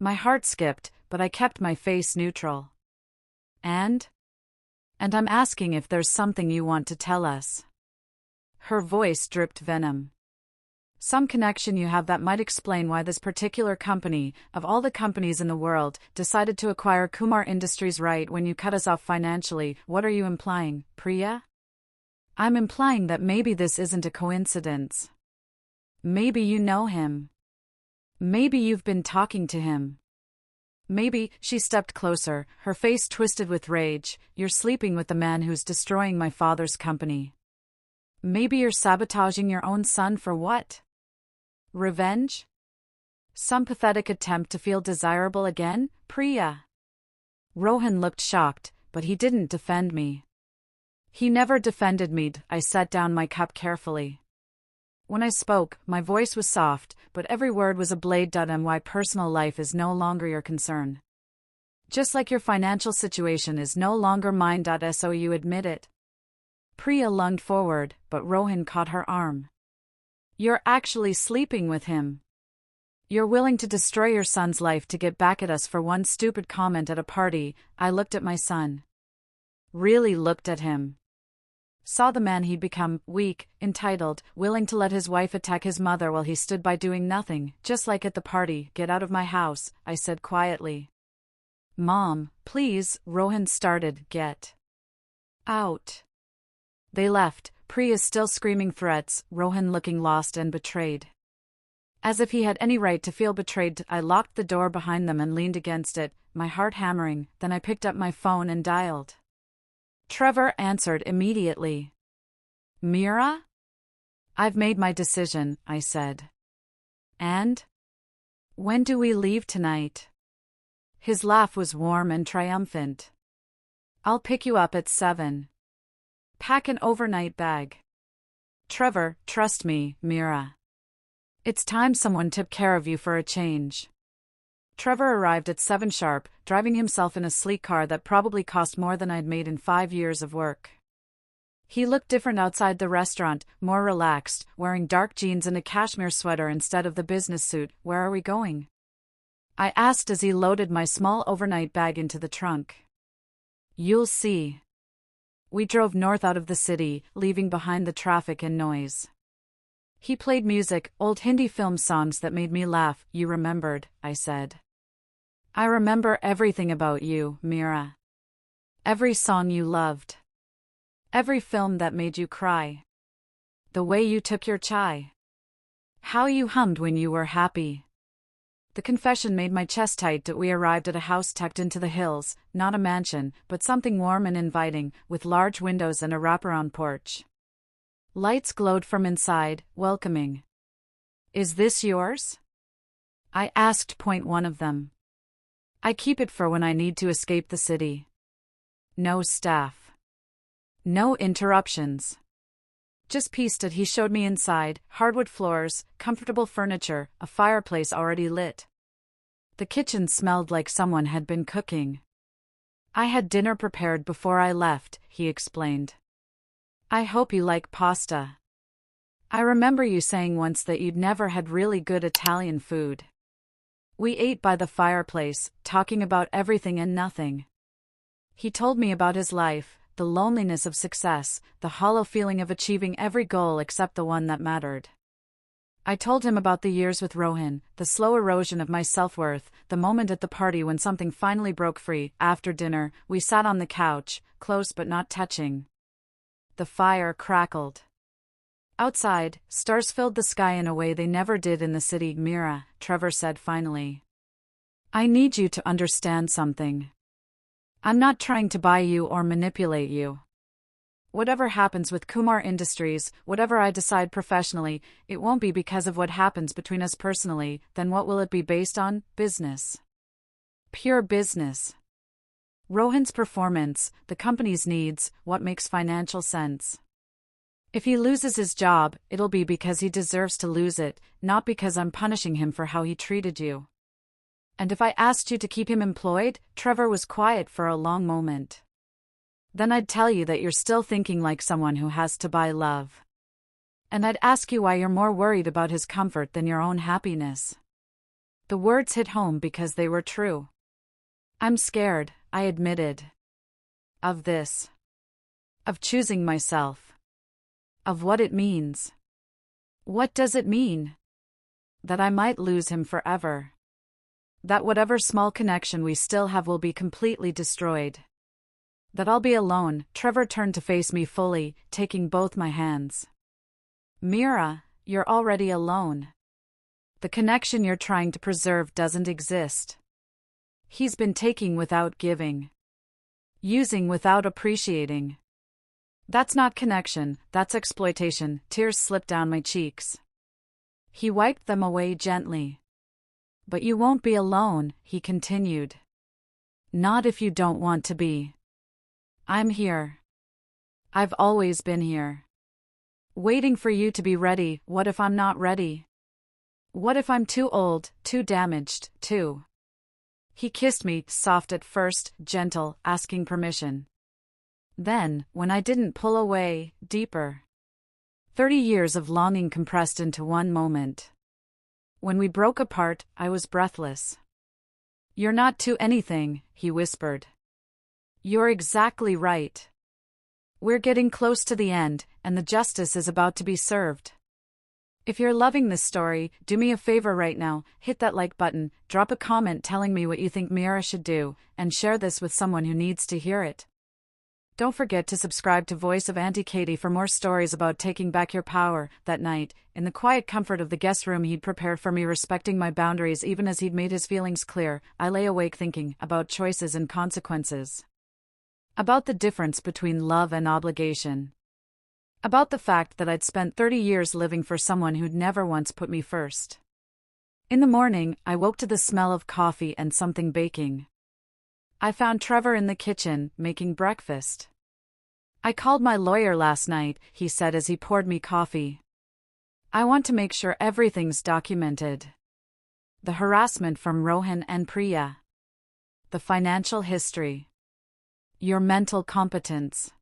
My heart skipped, but I kept my face neutral. And I'm asking if there's something you want to tell us. Her voice dripped venom. Some connection you have that might explain why this particular company, of all the companies in the world, decided to acquire Kumar Industries right when you cut us off financially. What are you implying, Priya? I'm implying that maybe this isn't a coincidence. Maybe you know him. Maybe you've been talking to him. Maybe, she stepped closer, her face twisted with rage, you're sleeping with the man who's destroying my father's company. Maybe you're sabotaging your own son for what? Revenge? Some pathetic attempt to feel desirable again, Priya? Rohan looked shocked, but he didn't defend me. He never defended me. I set down my cup carefully. When I spoke, my voice was soft, but every word was a blade. And why personal life is no longer your concern. Just like your financial situation is no longer mine. So you admit it. Priya lunged forward, but Rohan caught her arm. You're actually sleeping with him. You're willing to destroy your son's life to get back at us for one stupid comment at a party. I looked at my son. Really looked at him. Saw the man he'd become, weak, entitled, willing to let his wife attack his mother while he stood by doing nothing, just like at the party. Get out of my house, I said quietly. Mom, please, Rohan started. Get out. They left, Priya still screaming threats, Rohan looking lost and betrayed. As if he had any right to feel betrayed, I locked the door behind them and leaned against it, my heart hammering. Then I picked up my phone and dialed. Trevor answered immediately. Mira? I've made my decision, I said. And? When do we leave tonight? His laugh was warm and triumphant. I'll pick you up at 7. Pack an overnight bag. Trevor, trust me, Mira. It's time someone took care of you for a change. Trevor arrived at 7 sharp, driving himself in a sleek car that probably cost more than I'd made in 5 years of work. He looked different outside the restaurant, more relaxed, wearing dark jeans and a cashmere sweater instead of the business suit. "Where are we going?" I asked as he loaded my small overnight bag into the trunk. "You'll see." We drove north out of the city, leaving behind the traffic and noise. He played music, old Hindi film songs that made me laugh. "You remembered," I said. "I remember everything about you, Mira. Every song you loved. Every film that made you cry. The way you took your chai. How you hummed when you were happy." The confession made my chest tight. We arrived at a house tucked into the hills, not a mansion, but something warm and inviting, with large windows and a wraparound porch. Lights glowed from inside, welcoming. "Is this yours?" I asked. "Point one of them. I keep it for when I need to escape the city. No staff. No interruptions. Just peace." He showed me inside, hardwood floors, comfortable furniture, a fireplace already lit. The kitchen smelled like someone had been cooking. "I had dinner prepared before I left," he explained. "I hope you like pasta. I remember you saying once that you'd never had really good Italian food." We ate by the fireplace, talking about everything and nothing. He told me about his life, the loneliness of success, the hollow feeling of achieving every goal except the one that mattered. I told him about the years with Rohan, the slow erosion of my self-worth, the moment at the party when something finally broke free. After dinner, we sat on the couch, close but not touching. The fire crackled. Outside, stars filled the sky in a way they never did in the city. "Mira," Trevor said finally. "I need you to understand something. I'm not trying to buy you or manipulate you. Whatever happens with Kumar Industries, whatever I decide professionally, it won't be because of what happens between us personally. Then what will it be based on? Business. Pure business. Rohan's performance, the company's needs, what makes financial sense. If he loses his job, it'll be because he deserves to lose it, not because I'm punishing him for how he treated you. And if I asked you to keep him employed," Trevor was quiet for a long moment, "then I'd tell you that you're still thinking like someone who has to buy love. And I'd ask you why you're more worried about his comfort than your own happiness." The words hit home because they were true. "I'm scared," I admitted. "Of this. Of choosing myself. Of what it means." "What does it mean?" "That I might lose him forever. That whatever small connection we still have will be completely destroyed. That I'll be alone." Trevor turned to face me fully, taking both my hands. "Mira, you're already alone. The connection you're trying to preserve doesn't exist. He's been taking without giving. Using without appreciating. That's not connection, that's exploitation." Tears slipped down my cheeks. He wiped them away gently. "But you won't be alone," he continued. "Not if you don't want to be. I'm here. I've always been here. Waiting for you to be ready. What if I'm not ready? What if I'm too old, too damaged, too?" He kissed me, soft at first, gentle, asking permission. Then, when I didn't pull away, deeper. 30 years of longing compressed into one moment. When we broke apart, I was breathless. "You're not to anything," he whispered. "You're exactly right. We're getting close to the end, and the justice is about to be served. If you're loving this story, do me a favor right now, hit that like button, drop a comment telling me what you think Mira should do, and share this with someone who needs to hear it. Don't forget to subscribe to Voice of Auntie Katie for more stories about taking back your power. That night, in the quiet comfort of the guest room he'd prepared for me, respecting my boundaries even as he'd made his feelings clear, I lay awake thinking about choices and consequences. About the difference between love and obligation. About the fact that I'd spent 30 years living for someone who'd never once put me first. In the morning, I woke to the smell of coffee and something baking. I found Trevor in the kitchen, making breakfast. "I called my lawyer last night," he said as he poured me coffee. "I want to make sure everything's documented. The harassment from Rohan and Priya. The financial history. Your mental competence."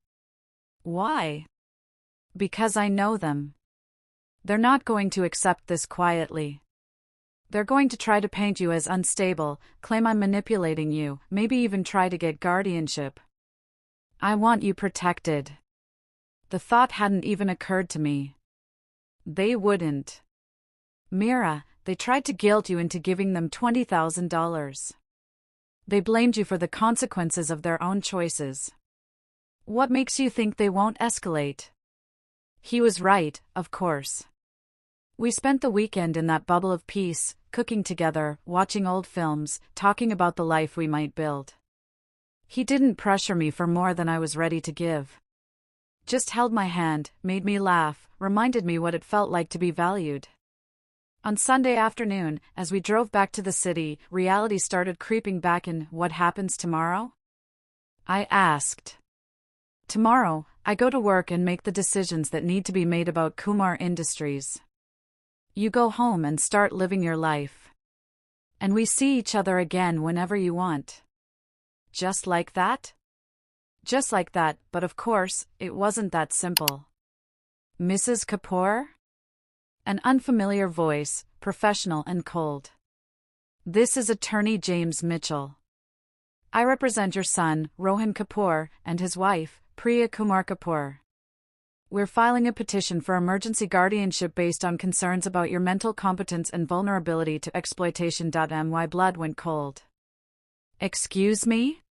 "Why?" Because I know them. They're not going to accept this quietly. They're going to try to paint you as unstable, claim I'm manipulating you, maybe even try to get guardianship. I want you protected. The thought hadn't even occurred to me. They wouldn't. Mira, they tried to guilt you into giving them $20,000. They blamed you for the consequences of their own choices. What makes you think they won't escalate? He was right, of course. We spent the weekend in that bubble of peace, cooking together, watching old films, talking about the life we might build. He didn't pressure me for more than I was ready to give. Just held my hand, made me laugh, reminded me what it felt like to be valued. On Sunday afternoon, as we drove back to the city, reality started creeping back in. What happens tomorrow? I asked. Tomorrow, I go to work and make the decisions that need to be made about Kumar Industries. You go home and start living your life. And we see each other again whenever you want. Just like that? Just like that, but of course, it wasn't that simple. Mrs. Kapoor? An unfamiliar voice, professional and cold. This is Attorney James Mitchell. I represent your son, Rohan Kapoor, and his wife, Priya Kumar Kapoor. We're filing a petition for emergency guardianship based on concerns about your mental competence and vulnerability to exploitation. My blood went cold. Excuse me?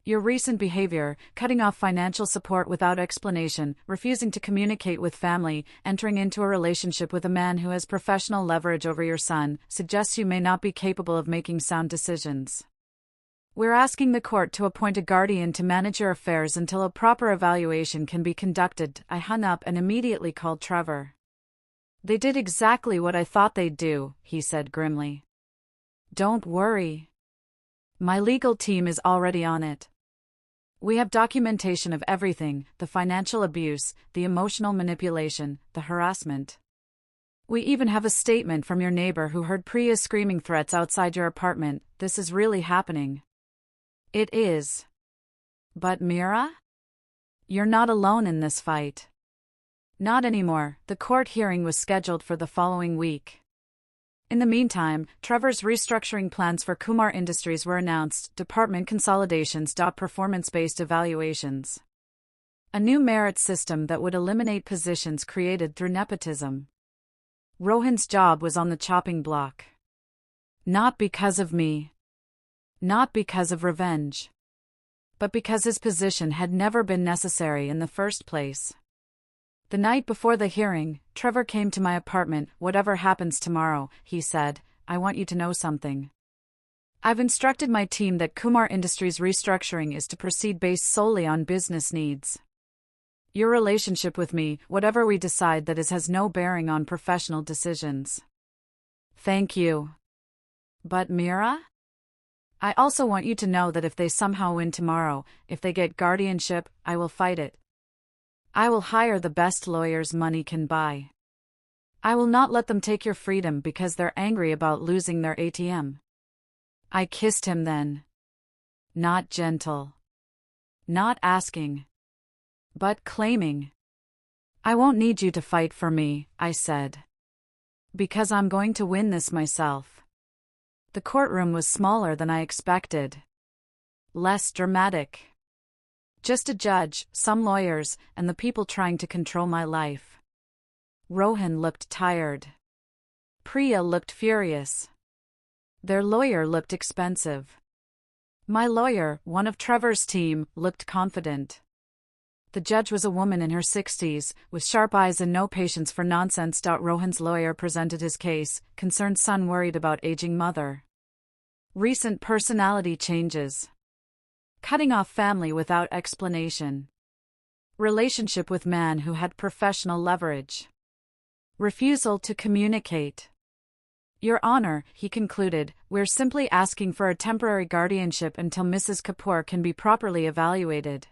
Your recent behavior, cutting off financial support without explanation, refusing to communicate with family, entering into a relationship with a man who has professional leverage over your son, suggests you may not be capable of making sound decisions. We're asking the court to appoint a guardian to manage your affairs until a proper evaluation can be conducted. I hung up and immediately called Trevor. They did exactly what I thought they'd do, he said grimly. Don't worry. My legal team is already on it. We have documentation of everything, the financial abuse, the emotional manipulation, the harassment. We even have a statement from your neighbor who heard Priya's screaming threats outside your apartment. This is really happening. It is. But Mira? You're not alone in this fight. Not anymore. The court hearing was scheduled for the following week. In the meantime, Trevor's restructuring plans for Kumar Industries were announced. Department consolidations. Performance-based evaluations. A new merit system that would eliminate positions created through nepotism. Rohan's job was on the chopping block. Not because of me. Not because of revenge. But because his position had never been necessary in the first place. The night before the hearing, Trevor came to my apartment. Whatever happens tomorrow, he said, I want you to know something. I've instructed my team that Kumar Industries restructuring is to proceed based solely on business needs. Your relationship with me, whatever we decide, that has no bearing on professional decisions. Thank you. But Mira? I also want you to know that if they somehow win tomorrow, if they get guardianship, I will fight it. I will hire the best lawyers money can buy. I will not let them take your freedom because they're angry about losing their ATM. I kissed him then. Not gentle. Not asking. But claiming. I won't need you to fight for me, I said. Because I'm going to win this myself. The courtroom was smaller than I expected. Less dramatic. Just a judge, some lawyers, and the people trying to control my life. Rohan looked tired. Priya looked furious. Their lawyer looked expensive. My lawyer, one of Trevor's team, looked confident. The judge was a woman in her 60s, with sharp eyes and no patience for nonsense. Rohan's lawyer presented his case, concerned son worried about aging mother. Recent personality changes. Cutting off family without explanation. Relationship with man who had professional leverage. Refusal to communicate. Your Honor, he concluded, we're simply asking for a temporary guardianship until Mrs. Kapoor can be properly evaluated.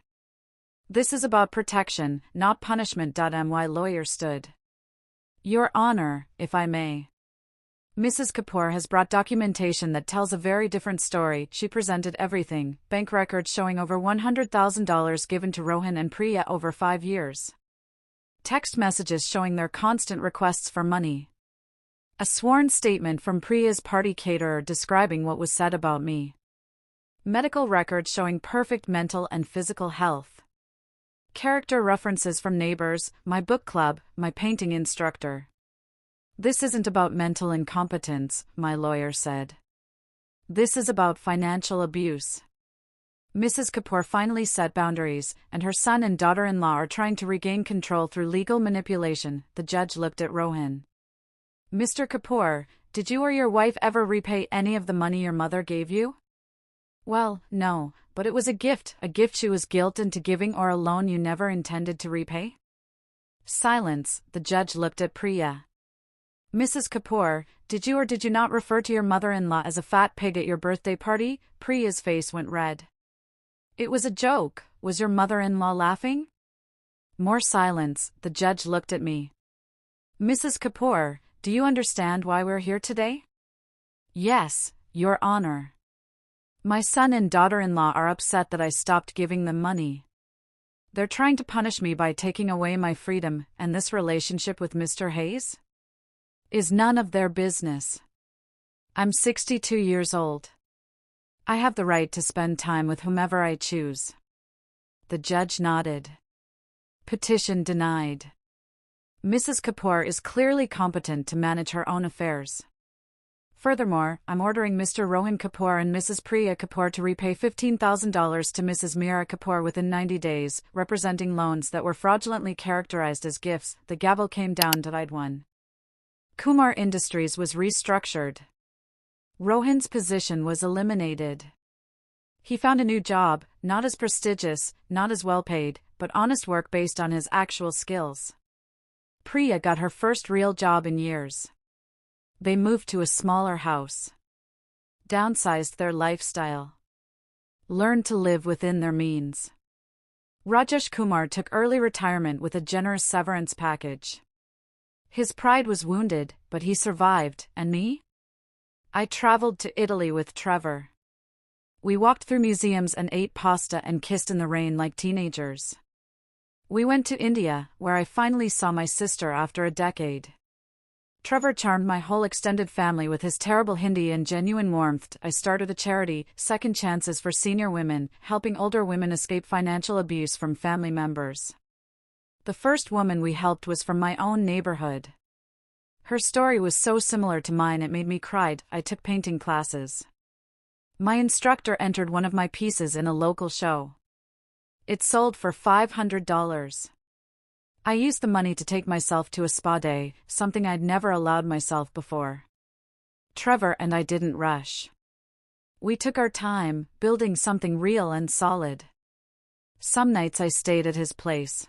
This is about protection, not punishment. My lawyer stood. Your Honor, if I may. Mrs. Kapoor has brought documentation that tells a very different story. She presented everything, bank records showing over $100,000 given to Rohan and Priya over 5 years. text messages showing their constant requests for money. A sworn statement from Priya's party caterer describing what was said about me. Medical records showing perfect mental and physical health. Character references from neighbors, my book club, my painting instructor. This isn't about mental incompetence, my lawyer said. This is about financial abuse. Mrs. Kapoor finally set boundaries, and her son and daughter-in-law are trying to regain control through legal manipulation. The judge looked at Rohan. Mr. Kapoor, did you or your wife ever repay any of the money your mother gave you? Well, no, but it was a gift she was guilted into giving, or a loan you never intended to repay? Silence. The judge looked at Priya. Mrs. Kapoor, did you or did you not refer to your mother-in-law as a fat pig at your birthday party? Priya's face went red. It was a joke. Was your mother-in-law laughing? More silence. The judge looked at me. Mrs. Kapoor, do you understand why we're here today? Yes, Your Honor. My son and daughter-in-law are upset that I stopped giving them money. They're trying to punish me by taking away my freedom, and this relationship with Mr. Hayes is none of their business. I'm 62 years old. I have the right to spend time with whomever I choose. The judge nodded. Petition denied. Mrs. Kapoor is clearly competent to manage her own affairs. Furthermore, I'm ordering Mr. Rohan Kapoor and Mrs. Priya Kapoor to repay $15,000 to Mrs. Meera Kapoor within 90 days, representing loans that were fraudulently characterized as gifts. The gavel came down. I'd won. Kumar Industries was restructured. Rohan's position was eliminated. He found a new job, not as prestigious, not as well paid, but honest work based on his actual skills. Priya got her first real job in years. They moved to a smaller house. Downsized their lifestyle. Learned to live within their means. Rajesh Kumar took early retirement with a generous severance package. His pride was wounded, but he survived. And me? I traveled to Italy with Trevor. We walked through museums and ate pasta and kissed in the rain like teenagers. We went to India, where I finally saw my sister after a decade. Trevor charmed my whole extended family with his terrible Hindi and genuine warmth. I started a charity, Second Chances for Senior Women, helping older women escape financial abuse from family members. The first woman we helped was from my own neighborhood. Her story was so similar to mine it made me cry. I took painting classes. My instructor entered one of my pieces in a local show. It sold for $500. I used the money to take myself to a spa day, something I'd never allowed myself before. Trevor and I didn't rush. We took our time, building something real and solid. Some nights I stayed at his place.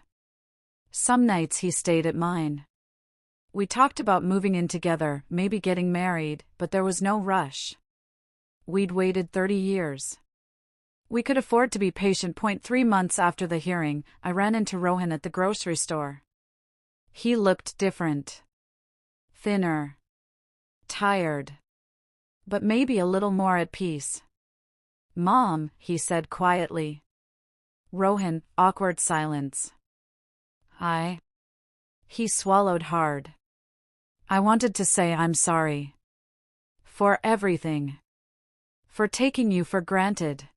Some nights he stayed at mine. We talked about moving in together, maybe getting married, but there was no rush. We'd waited 30 years. We could afford to be patient. 3 months after the hearing, I ran into Rohan at the grocery store. He looked different. Thinner. Tired. But maybe a little more at peace. Mom, he said quietly. Rohan, awkward silence. He swallowed hard. I wanted to say I'm sorry. For everything. For taking you for granted.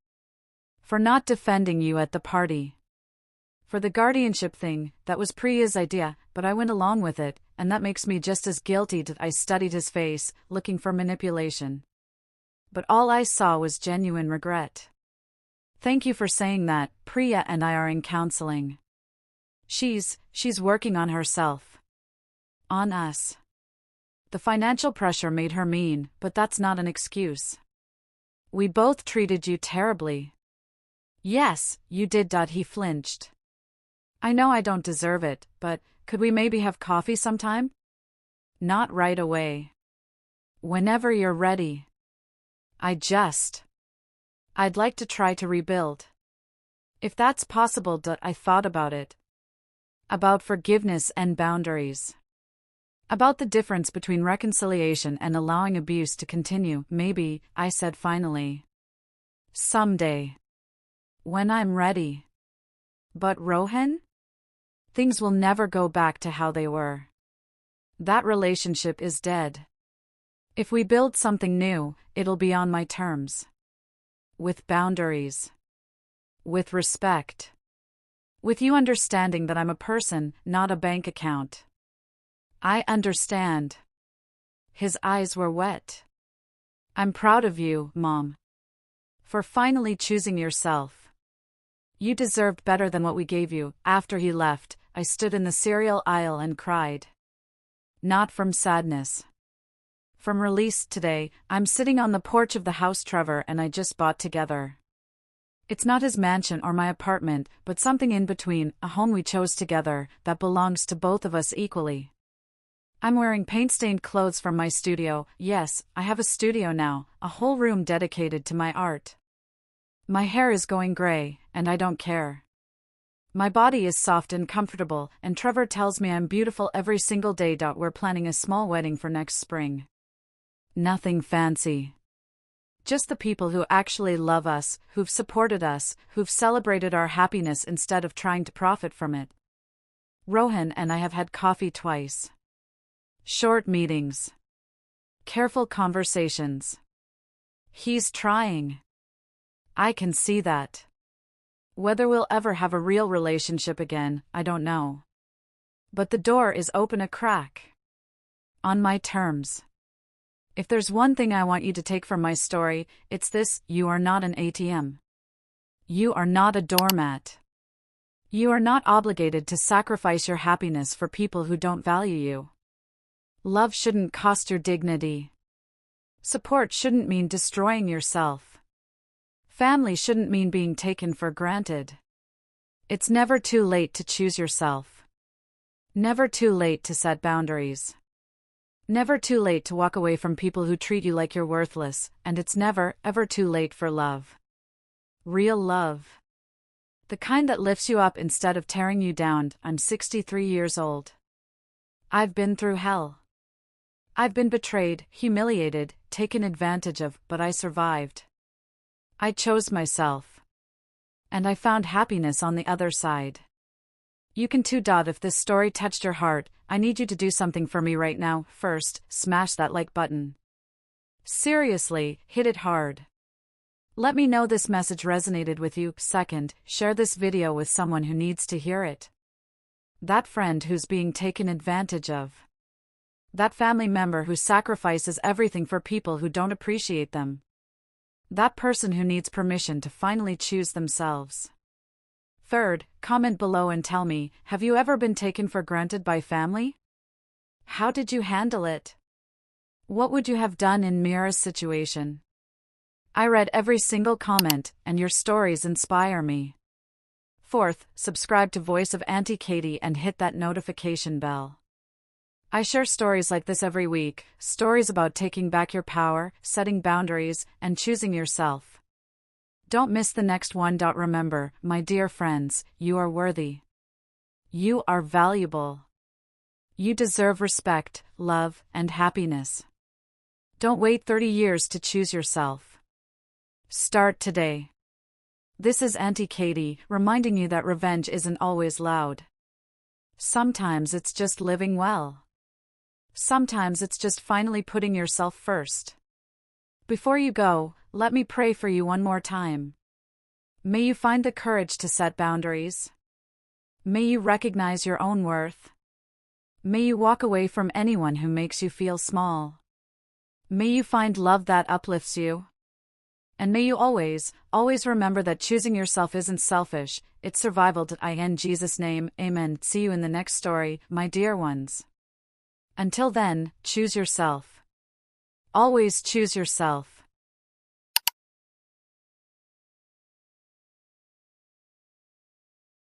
For not defending you at the party. For the guardianship thing, that was Priya's idea, but I went along with it, and that makes me just as guilty. I studied his face, looking for manipulation. But all I saw was genuine regret. Thank you for saying that. Priya and I are in counseling. She's working on herself. On us. The financial pressure made her mean, but that's not an excuse. We both treated you terribly. Yes, you did. He flinched. I know I don't deserve it, but could we maybe have coffee sometime? Not right away. Whenever you're ready. I'd like to try to rebuild. If that's possible. I thought about it. About forgiveness and boundaries. About the difference between reconciliation and allowing abuse to continue. Maybe, I said finally. Someday. When I'm ready. But Rohan? Things will never go back to how they were. That relationship is dead. If we build something new, it'll be on my terms. With boundaries. With respect. With you understanding that I'm a person, not a bank account. I understand. His eyes were wet. I'm proud of you, Mom. For finally choosing yourself. You deserved better than what we gave you. After he left, I stood in the cereal aisle and cried. Not from sadness. From release. Today, I'm sitting on the porch of the house Trevor and I just bought together. It's not his mansion or my apartment, but something in between, a home we chose together, that belongs to both of us equally. I'm wearing paint-stained clothes from my studio. Yes, I have a studio now, a whole room dedicated to my art. My hair is going gray, and I don't care. My body is soft and comfortable, and Trevor tells me I'm beautiful every single day. We're planning a small wedding for next spring. Nothing fancy. Just the people who actually love us, who've supported us, who've celebrated our happiness instead of trying to profit from it. Rohan and I have had coffee twice. Short meetings. Careful conversations. He's trying. I can see that. Whether we'll ever have a real relationship again, I don't know. But the door is open a crack. On my terms. If there's one thing I want you to take from my story, it's this: you are not an ATM. You are not a doormat. You are not obligated to sacrifice your happiness for people who don't value you. Love shouldn't cost your dignity. Support shouldn't mean destroying yourself. Family shouldn't mean being taken for granted. It's never too late to choose yourself. Never too late to set boundaries. Never too late to walk away from people who treat you like you're worthless, and it's never, ever too late for love. Real love. The kind that lifts you up instead of tearing you down. I'm 63 years old. I've been through hell. I've been betrayed, humiliated, taken advantage of, but I survived. I chose myself. And I found happiness on the other side. You can too. If this story touched your heart, I need you to do something for me right now. First, smash that like button. Seriously, hit it hard. Let me know this message resonated with you. Second, share this video with someone who needs to hear it. That friend who's being taken advantage of. That family member who sacrifices everything for people who don't appreciate them. That person who needs permission to finally choose themselves. Third, comment below and tell me, have you ever been taken for granted by family? How did you handle it? What would you have done in Mira's situation? I read every single comment, and your stories inspire me. Fourth, subscribe to Voice of Auntie Katie and hit that notification bell. I share stories like this every week, stories about taking back your power, setting boundaries, and choosing yourself. Don't miss the next one. Remember, my dear friends, you are worthy. You are valuable. You deserve respect, love, and happiness. Don't wait 30 years to choose yourself. Start today. This is Auntie Katie, reminding you that revenge isn't always loud. Sometimes it's just living well. Sometimes it's just finally putting yourself first. Before you go, let me pray for you one more time. May you find the courage to set boundaries. May you recognize your own worth. May you walk away from anyone who makes you feel small. May you find love that uplifts you. And may you always, always remember that choosing yourself isn't selfish, it's survival. In Jesus' name, amen. See you in the next story, my dear ones. Until then, choose yourself. Always choose yourself.